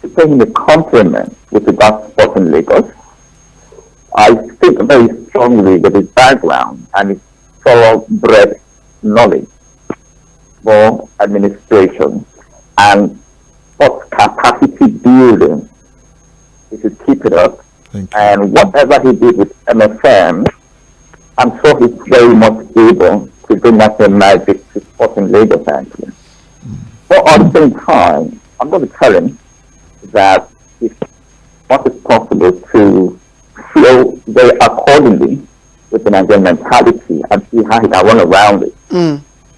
[SPEAKER 18] to pay him a compliment with regards to Sporting Lagos, I think very strongly that his background and his thoroughbred knowledge for administration and for capacity building, he should keep it up. And whatever he did with MFM, I'm sure he's very much able to bring that same magic to Sporting Lagos, actually. But at the same time, I'm going to tell him that if what is possible to flow very accordingly with the Nigerian mentality and see how he can run around it.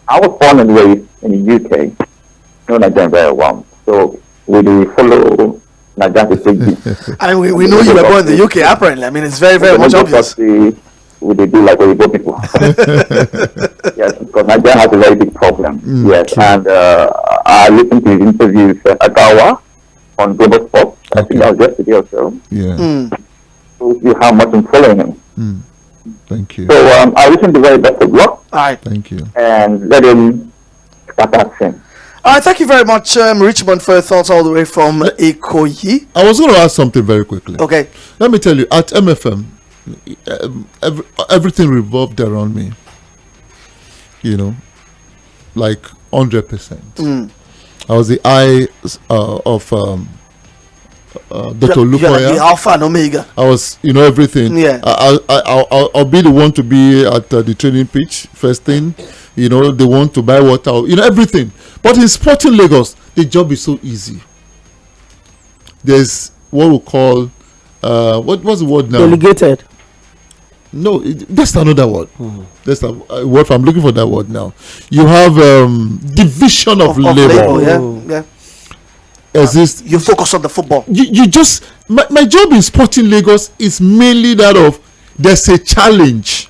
[SPEAKER 18] I was born and raised in the UK, know Nigeria very well. So we follow Nigeria.
[SPEAKER 1] I mean, we know you were born in the UK, apparently. I mean, it's very, very much obvious.
[SPEAKER 18] We do like what people. Yes, because Nigeria has a very big problem. Yes, true. And I listened to his interviews Agawa on Global Sports. I think that was yesterday or so.
[SPEAKER 3] Yeah.
[SPEAKER 18] So see how much I'm following him.
[SPEAKER 3] Thank you.
[SPEAKER 18] So I wish him the very best of luck.
[SPEAKER 1] All right.
[SPEAKER 3] Thank you.
[SPEAKER 18] And let him start acting.
[SPEAKER 1] All right, thank you very much, Richmond, for your thoughts all the way from Ikoyi.
[SPEAKER 3] I was going to ask something very quickly.
[SPEAKER 1] Okay.
[SPEAKER 3] Let me tell you, at MFM, everything revolved around me. like 100%. I was the eye of Dr. Lukoya.
[SPEAKER 1] The Alpha and Omega.
[SPEAKER 3] I was, everything.
[SPEAKER 1] Yeah.
[SPEAKER 3] I'll be the one to be at the training pitch first thing. They want to buy water. Everything. But in Sporting Lagos, the job is so easy. There's what we call what's the word now?
[SPEAKER 2] Delegated.
[SPEAKER 3] No, that's another word. That's a word. I'm looking for that word now. You have division of labor.
[SPEAKER 1] Yeah.
[SPEAKER 3] You
[SPEAKER 1] focus on the football.
[SPEAKER 3] You just my job in Sporting Lagos is mainly that of there's a challenge.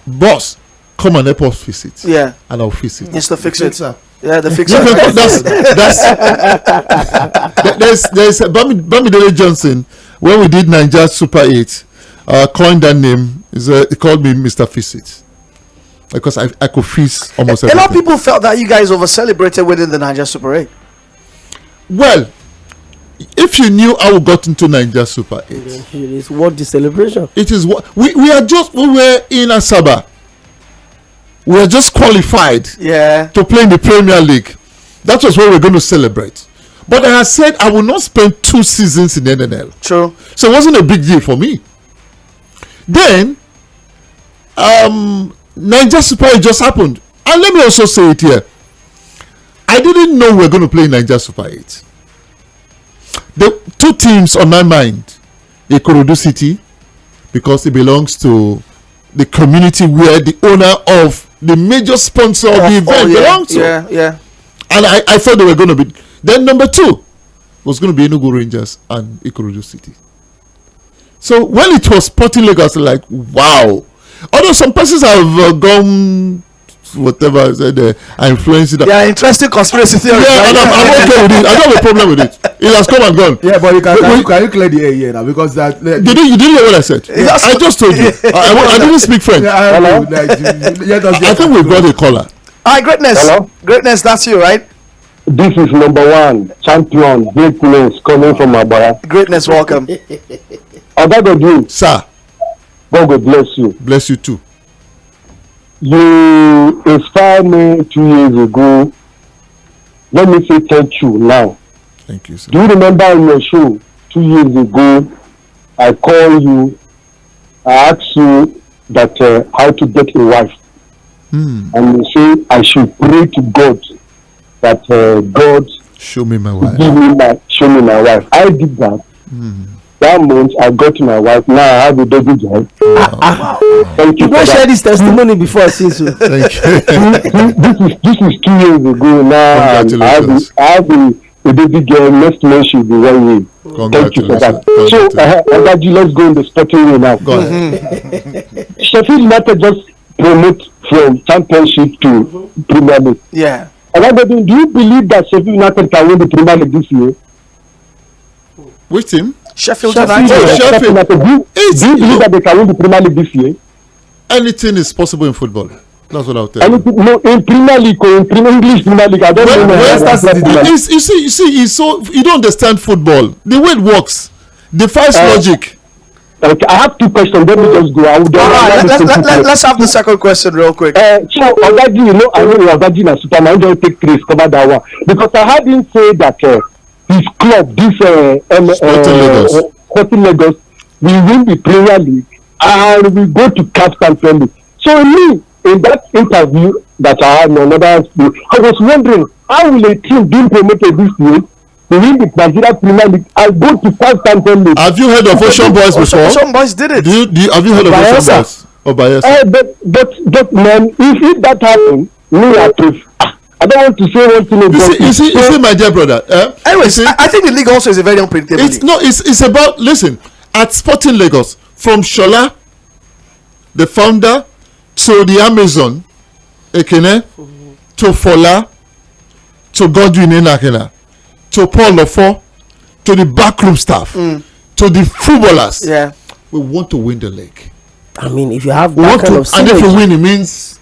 [SPEAKER 3] Boss, come and help us fix it.
[SPEAKER 1] Yeah,
[SPEAKER 3] and I'll fix it.
[SPEAKER 1] It's the fix it.
[SPEAKER 3] Yeah, the fix it. There's Bamidele Johnson when we did Nigeria Super 8. Coined that name. He called me Mr. Fix It because I could fix almost everything.
[SPEAKER 1] A lot of people felt that you guys over celebrated winning the Nigeria Super 8.
[SPEAKER 3] Well, if you knew how we got into Nigeria Super 8,
[SPEAKER 2] it is what the celebration.
[SPEAKER 3] It is what we were in Asaba. We were just qualified to play in the Premier League. That was what we were going to celebrate. But I said I will not spend 2 seasons in NNL.
[SPEAKER 1] True.
[SPEAKER 3] So it wasn't a big deal for me. Then Nigeria Super 8 just happened. And let me also say it here. I didn't know we were going to play in Nigeria Super 8. The 2 teams on my mind, Ikorodu City, because it belongs to the community where the owner of the major sponsor of the event belongs to.
[SPEAKER 1] Yeah.
[SPEAKER 3] And I thought they were going to be. Then number 2 was going to be Enugu Rangers and Ikorodu City. So when it was Sporting Lagos, like, wow. Although some persons have gone, whatever I said, are influencing that.
[SPEAKER 1] Yeah, interesting conspiracy theory.
[SPEAKER 3] Yeah, and I'm okay with it. I don't have a problem with it. It has come and gone.
[SPEAKER 15] Yeah, but can you clear the air here now? Because that.
[SPEAKER 3] You didn't hear what I said? I just told you. I didn't speak French.
[SPEAKER 15] Hello?
[SPEAKER 3] I think we've got a caller.
[SPEAKER 1] All right, Greatness.
[SPEAKER 17] Hello?
[SPEAKER 1] Greatness, that's you, right?
[SPEAKER 17] This is number 1 champion, Greatness, coming from Abara.
[SPEAKER 1] Greatness, welcome.
[SPEAKER 17] Ogadodi.
[SPEAKER 3] Sir.
[SPEAKER 17] God will bless you.
[SPEAKER 3] Bless you too.
[SPEAKER 17] You inspired me 2 years ago. Let me say thank you now.
[SPEAKER 3] Thank you, sir.
[SPEAKER 17] Do you remember in your show 2 years ago, I called you, I asked you that how to get a wife. And you say I should pray to God that God
[SPEAKER 3] show me my wife.
[SPEAKER 17] Show me my wife. I did that. That month I got my wife. Now I have a baby girl. Thank you.
[SPEAKER 2] You don't share this testimony before I see so.
[SPEAKER 3] Thank you.
[SPEAKER 17] This is 2 years ago now. I have a baby girl. Next month she'll be 1 year. Thank you for that. So let's go in the Sporting way now.
[SPEAKER 3] Go ahead.
[SPEAKER 17] Sheffield United just promote from Championship to Premier League.
[SPEAKER 1] Yeah.
[SPEAKER 17] Do you believe that Sheffield United can win the Premier League this year?
[SPEAKER 3] Which team?
[SPEAKER 1] Sheffield
[SPEAKER 17] United. Do you believe that they can win the Premier League this year?
[SPEAKER 3] Anything is possible in football. That's what I'll tell you.
[SPEAKER 17] No, in Premier League or in English Premier League, I don't know.
[SPEAKER 3] You see, you don't understand football. The way it works defies logic.
[SPEAKER 17] Okay, I have 2 questions. Let me just go.
[SPEAKER 1] Let's have the second question real quick.
[SPEAKER 17] So, Ogaji, I know Ogaji and Superman don't take 3 cover that one. Because I heard him say that his club, this Sporting Lagos, will win the Premier League and will go to CAF Champions League. So, in that interview that I had on another school, I was wondering, how will a team being promoted this year to win the Nigeria Premier League and go to CAF Champions League?
[SPEAKER 3] Have you heard of Ocean Boys before?
[SPEAKER 1] Ocean Boys did it.
[SPEAKER 3] Have you heard of Ocean Boys? Or
[SPEAKER 17] But man, if that happens, I don't want to say one thing.
[SPEAKER 3] You see, my dear brother.
[SPEAKER 1] Anyways, I think the league also is a very unpredictable league.
[SPEAKER 3] It's about, listen, at Sporting Lagos, from Shola, the founder, to the Amazon, Ekene, to Fola, to Godwin Enakena, to Paul Lofo, to the backroom staff, to the footballers.
[SPEAKER 1] Yeah.
[SPEAKER 3] We want to win the league.
[SPEAKER 2] I mean, if you have that kind of synergy,
[SPEAKER 3] and if you win, it means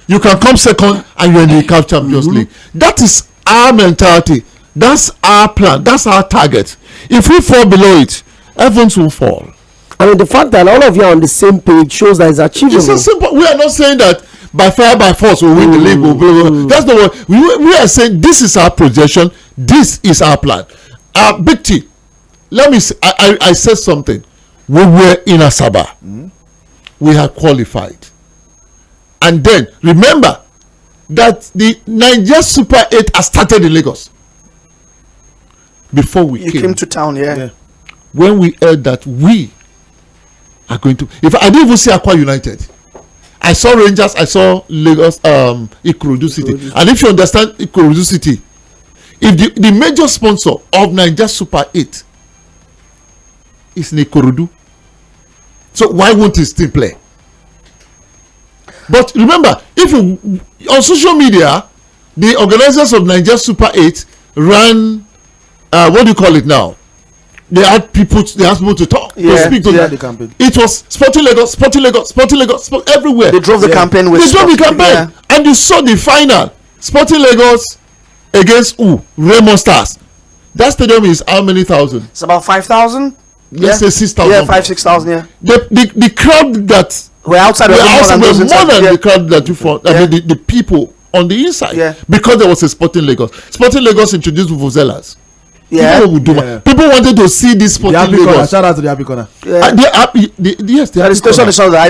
[SPEAKER 3] you can come second and you're in the CAF Champions League. That is our mentality. That's our plan. That's our target. If we fall below it, Evans will fall.
[SPEAKER 2] I mean, the fact that all of you are on the same page shows that it's achievable.
[SPEAKER 3] It's so simple. We are not saying that by fire by force we win the league. Blah, blah, blah. That's not what we are saying. This is our projection. This is our plan. Big T, let me say, I said something. We were in Asaba. We had qualified. And then, remember that the Nigeria Super 8 has started in Lagos. Before we came
[SPEAKER 1] to town, yeah.
[SPEAKER 3] When we heard that we are going to... If I didn't even see Aqua United. I saw Rangers, I saw Lagos, Ikorodu City. And if you understand Ikorodu City, if the major sponsor of Nigeria Super 8 is Ikorodu, so why won't his team play? But remember, if you on social media, the organizers of Nigeria Super 8 ran what do you call it now? They had people to talk, to speak to them. It was Sporting Lagos, everywhere.
[SPEAKER 1] They drove the campaign with.
[SPEAKER 3] They drove the campaign, and you saw the final. Sporting Lagos against who? Raymond Stars. That stadium is how many thousand?
[SPEAKER 1] It's about 5,000.
[SPEAKER 3] Let's say 6,000.
[SPEAKER 1] Yeah, 5,000-6,000. Yeah.
[SPEAKER 3] The crowd that
[SPEAKER 1] were outside
[SPEAKER 3] were more than the crowd that you found. I mean, the people on the inside, because there was a Sporting Lagos. Sporting Lagos introduced vuvuzelas. People wanted to see this Sporting Lagos.
[SPEAKER 19] Shout out to the Happy Corner.
[SPEAKER 3] Yes, the
[SPEAKER 1] station is not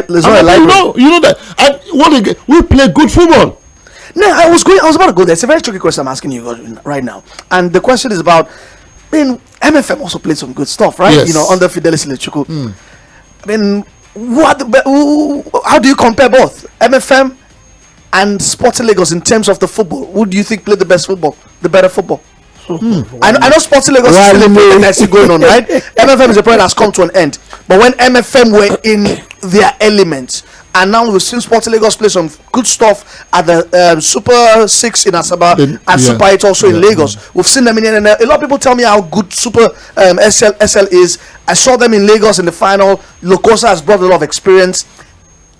[SPEAKER 3] you know that. And we play good football.
[SPEAKER 1] No, I was about to go there. It's a very tricky question I'm asking you right now, and the question is about. I mean, MFM also played some good stuff, right?
[SPEAKER 3] Yes.
[SPEAKER 1] You know, under Fidelis Lechuku. I mean, how do you compare both MFM and Sporting Lagos in terms of the football? Who do you think played the best football, the better football? I know Sporting Lagos is still a thing going on, right? MFM is a point that's come to an end. But when MFM were in their element, and now we've seen Sporting Lagos play some good stuff at the Super 6 in Asaba and Super 8 also in Lagos. We've seen them in and a lot of people tell me how good Super SL is. I saw them in Lagos in the final. Lokosa has brought a lot of experience.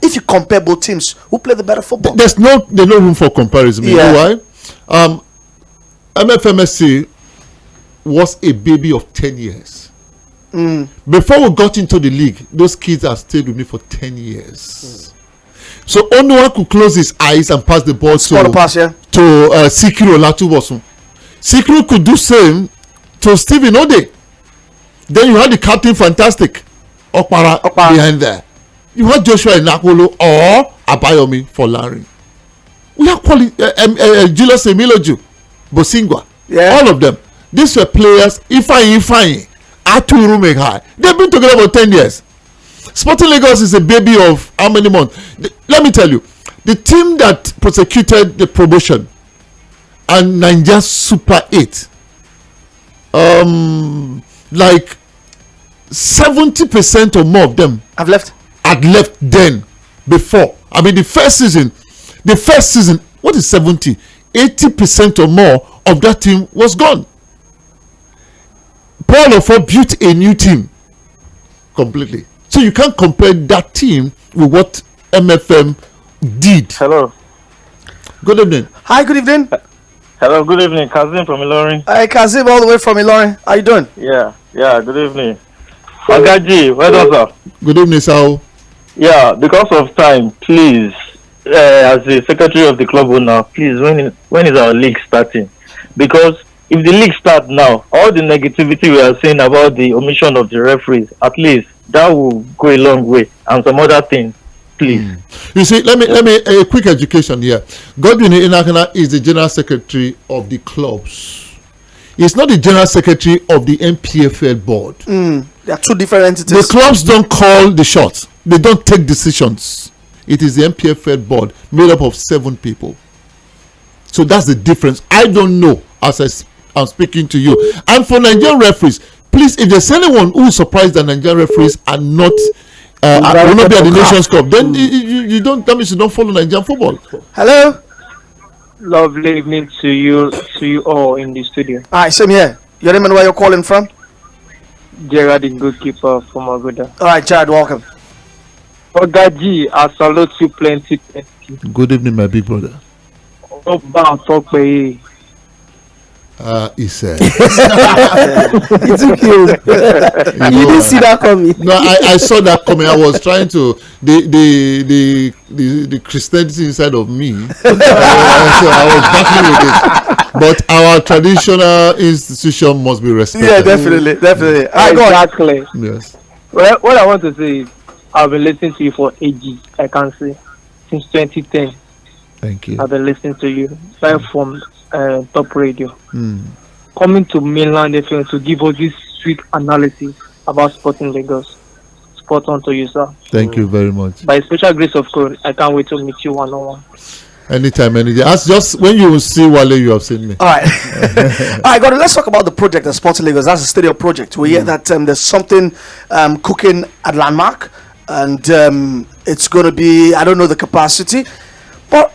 [SPEAKER 1] If you compare both teams, who played the better football?
[SPEAKER 3] There's no room for comparison. You know why? MFMSC was a baby of 10 years. Before we got into the league, those kids have stayed with me for 10 years. So only one could close his eyes and pass the ball to Sikiru Olatubosun. Sikiru could do same to Stephen Ode. Then you had the captain Fantastic Okpara behind there. You had Joshua Inakolo or Abayomi for Larry. We have Julius Emiloju, Bosingwa, all of them. These were players. Ifeanyi Aturumeghai. They've been together for 10 years. Sporting Lagos is a baby of how many months? Let me tell you, the team that prosecuted the promotion and Nigeria Super 8, like 70% or more of them
[SPEAKER 1] had
[SPEAKER 3] left then before. I mean, the first season, what is 70? 80% or more of that team was gone. Paul Ofo built a new team completely. So you can't compare that team with what MFM did.
[SPEAKER 20] Hello.
[SPEAKER 3] Good evening.
[SPEAKER 1] Hi, good evening.
[SPEAKER 20] Hello, good evening. Kazim from Ilorin.
[SPEAKER 1] Hi, Kazim, all the way from Ilorin. How you doing?
[SPEAKER 20] Yeah, good evening. Agaji, well done, sir.
[SPEAKER 3] Good evening, sir.
[SPEAKER 20] Yeah, because of time, please, as the secretary of the club owner, please, when is our league starting? Because if the league starts now, all the negativity we are saying about the omission of the referees, at least that will go a long way, and some other things, please.
[SPEAKER 3] You see, let me a quick education here. Godwin Inakana is the general secretary of the clubs. He's not the general secretary of the MPFL board.
[SPEAKER 1] They are two different entities.
[SPEAKER 3] The clubs don't call the shots. They don't take decisions. It is the MPFL board made up of 7 people. So that's the difference. I don't know as I'm speaking to you. And for Nigerian referees, please, if there's anyone who is surprised that Nigerian referees are not will not be at the Nations Cup, then you don't. That means you don't follow Nigerian football.
[SPEAKER 1] Hello.
[SPEAKER 21] Lovely evening to you all in the studio.
[SPEAKER 1] Alright, same here. Your name and where you're calling from?
[SPEAKER 21] Gerard, the goalkeeper from Aguda.
[SPEAKER 1] Alright, Gerard, welcome.
[SPEAKER 21] Ogaji, I salute you plenty.
[SPEAKER 3] Good evening, my big brother. He said.
[SPEAKER 2] It took you. You didn't see that coming.
[SPEAKER 3] No, I saw that coming. I was trying to the Christianity inside of me. So I was battling with it. But our traditional institution must be respected.
[SPEAKER 1] Yeah, definitely.
[SPEAKER 21] Exactly.
[SPEAKER 3] Yes.
[SPEAKER 21] Well, what I want to say is, I've been listening to you for ages. I can say since 2010.
[SPEAKER 3] Thank you.
[SPEAKER 21] I've been listening to you right from Top Radio.
[SPEAKER 3] Mm.
[SPEAKER 21] Coming to mainland FM to give us this sweet analysis about Sporting Lagos. Spot on to you, sir.
[SPEAKER 3] Thank you very much.
[SPEAKER 21] By special grace of God, I can't wait to meet you one-on-one.
[SPEAKER 3] Anytime, any day. As just when you will see Wale, you have seen me.
[SPEAKER 1] All right. All right, God, let's talk about the project at Sporting Lagos. That's a stadium project. We hear that there's something cooking at Landmark, and it's going to be, I don't know the capacity, but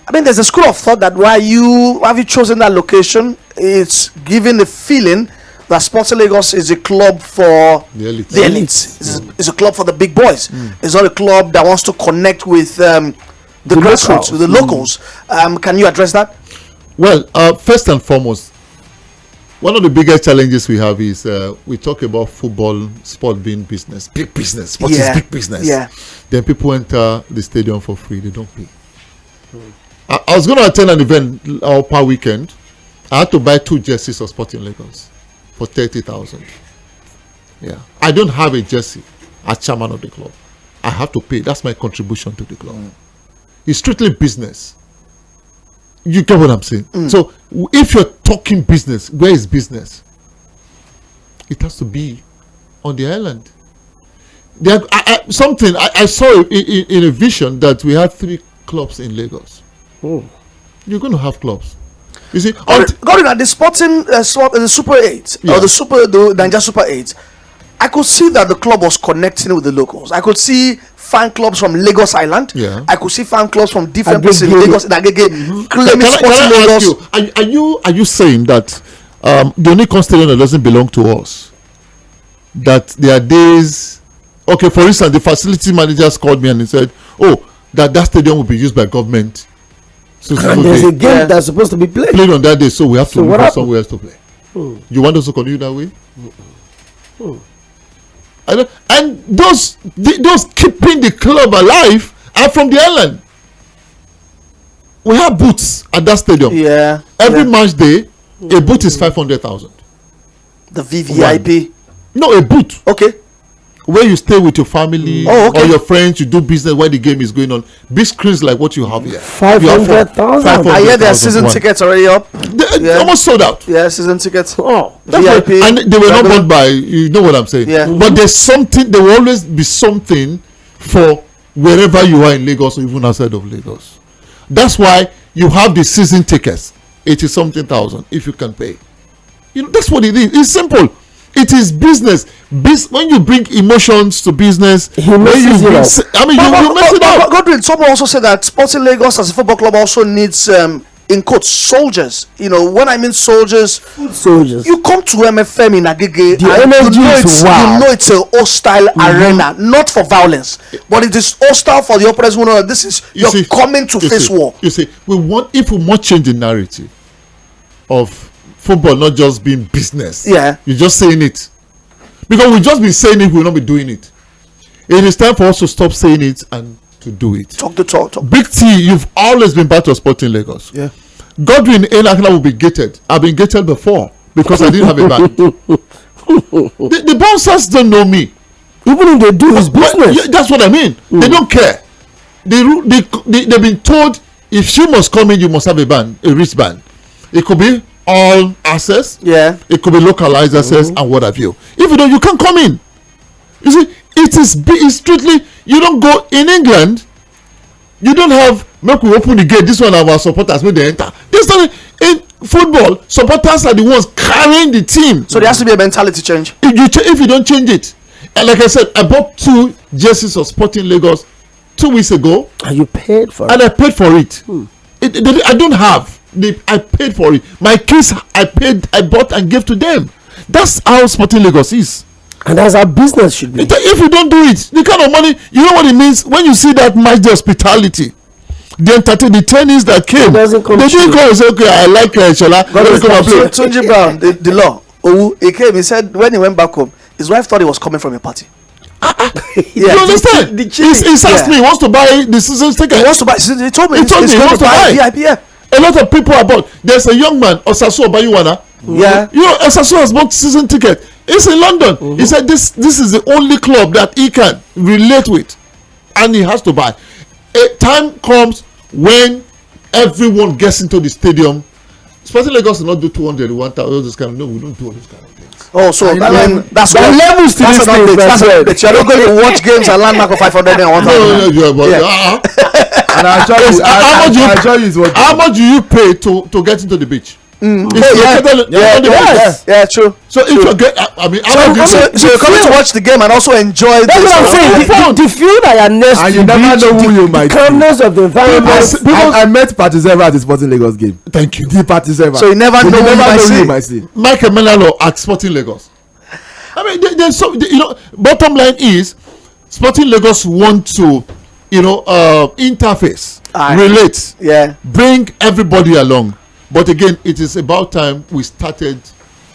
[SPEAKER 1] I mean, there's a school of thought that why have you chosen that location? It's giving the feeling that Sporting Lagos is a club for
[SPEAKER 3] the elites.
[SPEAKER 1] The elites. It's a club for the big boys. It's not a club that wants to connect with the grassroots, with the locals. Can you address that?
[SPEAKER 3] Well, first and foremost, one of the biggest challenges we have is we talk about football, sport being business, big business. Sport is big business.
[SPEAKER 1] Yeah.
[SPEAKER 3] Then people enter the stadium for free. They don't pay. I was going to attend an event per weekend. I had to buy 2 jerseys of Sporting Lagos for 30,000. Yeah, I don't have a jersey as chairman of the club. I have to pay. That's my contribution to the club. It's strictly business. You get what I'm saying? So if you're talking business, where is business? It has to be on the island. I saw in a vision that we have 3 clubs in Lagos. You're going to have clubs. You see,
[SPEAKER 1] going at the Sporting the Super 8 or the Niger Super 8, I could see that the club was connecting with the locals. I could see fan clubs from Lagos Island.
[SPEAKER 3] Yeah.
[SPEAKER 1] I could see fan clubs from different places in Lagos and claiming Sporting Lagos.
[SPEAKER 3] Are you saying that the only stadium that doesn't belong to us, that there are days? Okay, for instance, the facility managers called me and he said, "Oh, that stadium will be used by government." So
[SPEAKER 2] and there's a game that's supposed to be played
[SPEAKER 3] on that day, so we have to move somewhere else to play. You want us to continue that way? And those keeping the club alive are from the island. We have booths at that stadium.
[SPEAKER 1] Yeah.
[SPEAKER 3] Every match day, a booth is 500,000.
[SPEAKER 1] The VVIP.
[SPEAKER 3] No, a booth.
[SPEAKER 1] Okay.
[SPEAKER 3] Where you stay with your family or your friends, you do business while the game is going on. Big screens like what you have here.
[SPEAKER 2] 500,000.
[SPEAKER 1] I hear their season tickets already up.
[SPEAKER 3] They almost sold out.
[SPEAKER 1] Yeah, season tickets.
[SPEAKER 2] Oh,
[SPEAKER 1] VIP.
[SPEAKER 3] And they were not bought by, you know what I'm saying.
[SPEAKER 1] Yeah.
[SPEAKER 3] But there's something. There will always be something for wherever you are in Lagos or even outside of Lagos. That's why you have the season tickets. 80-something thousand if you can pay. You know, that's what it is. It's simple. It is business. When you bring emotions to business, you mess it up.
[SPEAKER 1] Godwin, someone also said that Sporting Lagos as a football club also needs, in quotes, soldiers. You know, when I mean soldiers, you come to MFM in Agege, you know it's a hostile arena, not for violence, but it is hostile for the opponents who know that you're coming to face war.
[SPEAKER 3] You see, if we want to change the narrative of football not just being business.
[SPEAKER 1] Yeah.
[SPEAKER 3] You're just saying it. Because we've just been saying it, we'll not be doing it. It is time for us to stop saying it and to do it.
[SPEAKER 1] Talk the talk.
[SPEAKER 3] Big T, you've always been part of Sporting Lagos.
[SPEAKER 1] Yeah.
[SPEAKER 3] Godwin Enakna will be gated. I've been gated before because I didn't have a band. the bouncers don't know me.
[SPEAKER 2] Even if they do, it's business.
[SPEAKER 3] That's what I mean. They don't care. They've been told if you must come in, you must have a band, a wristband. It could be all access.
[SPEAKER 1] Yeah.
[SPEAKER 3] It could be localized access and what have you. If you don't, you can't come in. You see, it's strictly, you don't go in England, you don't have, make we open the gate, this one of our supporters when they enter. This time in football, supporters are the ones carrying the team.
[SPEAKER 1] So there has to be a mentality change.
[SPEAKER 3] If you don't change it. And like I said, I bought 2 jerseys of Sporting Lagos 2 weeks ago.
[SPEAKER 2] And you paid for it?
[SPEAKER 3] And I paid for it. I don't have. I paid for it. My kids, I bought and gave to them. That's how Sporting Lagos is.
[SPEAKER 2] And that's how business should be.
[SPEAKER 3] If you don't do it, the kind of money, you know what it means when you see that match, the hospitality. the tennis that came. They didn't come and say, okay, I like Shola.
[SPEAKER 1] Tunji Brown, the law. He came. He said when he went back home, his wife thought he was coming from a party.
[SPEAKER 3] You understand? He asked me, he wants to buy the season ticket.
[SPEAKER 1] He wants to buy. He told me
[SPEAKER 3] he wants to buy
[SPEAKER 1] VIP. Yeah.
[SPEAKER 3] A lot of people are bought. There's a young man, Osaso Bayuwana.
[SPEAKER 1] Yeah.
[SPEAKER 3] You know, Osaso has bought season ticket. He's in London. He said this is the only club that he can relate with, and he has to buy. A time comes when everyone gets into the stadium. Sporting Lagos will not do 200, 1,000, all this kind of. No, we don't do all this kind of things.
[SPEAKER 1] Oh, so that's
[SPEAKER 2] what levels to this thing.
[SPEAKER 1] That's it. You're not going to watch games and landmark of 500 and 1,000.
[SPEAKER 3] And how much do you pay to get into the beach?
[SPEAKER 1] True.
[SPEAKER 3] So if you get, I mean,
[SPEAKER 1] so you're coming to watch the game and also enjoy.
[SPEAKER 2] That's what I'm saying. The field that are next
[SPEAKER 19] and you never know who you might.
[SPEAKER 2] The calmness of the environment.
[SPEAKER 19] I met Patizeva at the Sporting Lagos game.
[SPEAKER 3] Thank you.
[SPEAKER 19] The Patizeva.
[SPEAKER 1] So you never know who you might see.
[SPEAKER 3] Michael Melano at Sporting Lagos. I mean, there's so bottom line is Sporting Lagos want to interface, relate, bring everybody along. But again, it is about time we started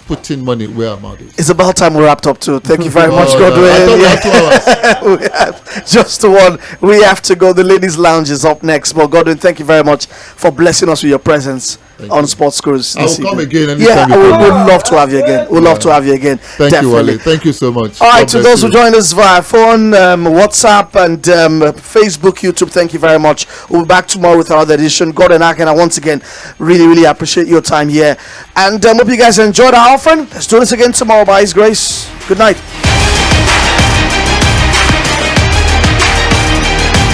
[SPEAKER 3] putting money where our mouth is.
[SPEAKER 1] It's about time we wrapped up too. Thank you very much, Godwin. We have just one. We have to go. The ladies' lounge is up next. But Godwin, thank you very much for blessing us with your presence on Sports Cruise.
[SPEAKER 3] I will come again.
[SPEAKER 1] We'd love to have you again. We'd love to have you again.
[SPEAKER 3] Thank you, Wale. Thank you so much.
[SPEAKER 1] All right, to those who joined us via phone, WhatsApp, and Facebook, YouTube, thank you very much. We'll be back tomorrow with another edition. God and I once again really appreciate your time here. And hope you guys enjoyed our offering. Let's do this again tomorrow by His grace. Good night.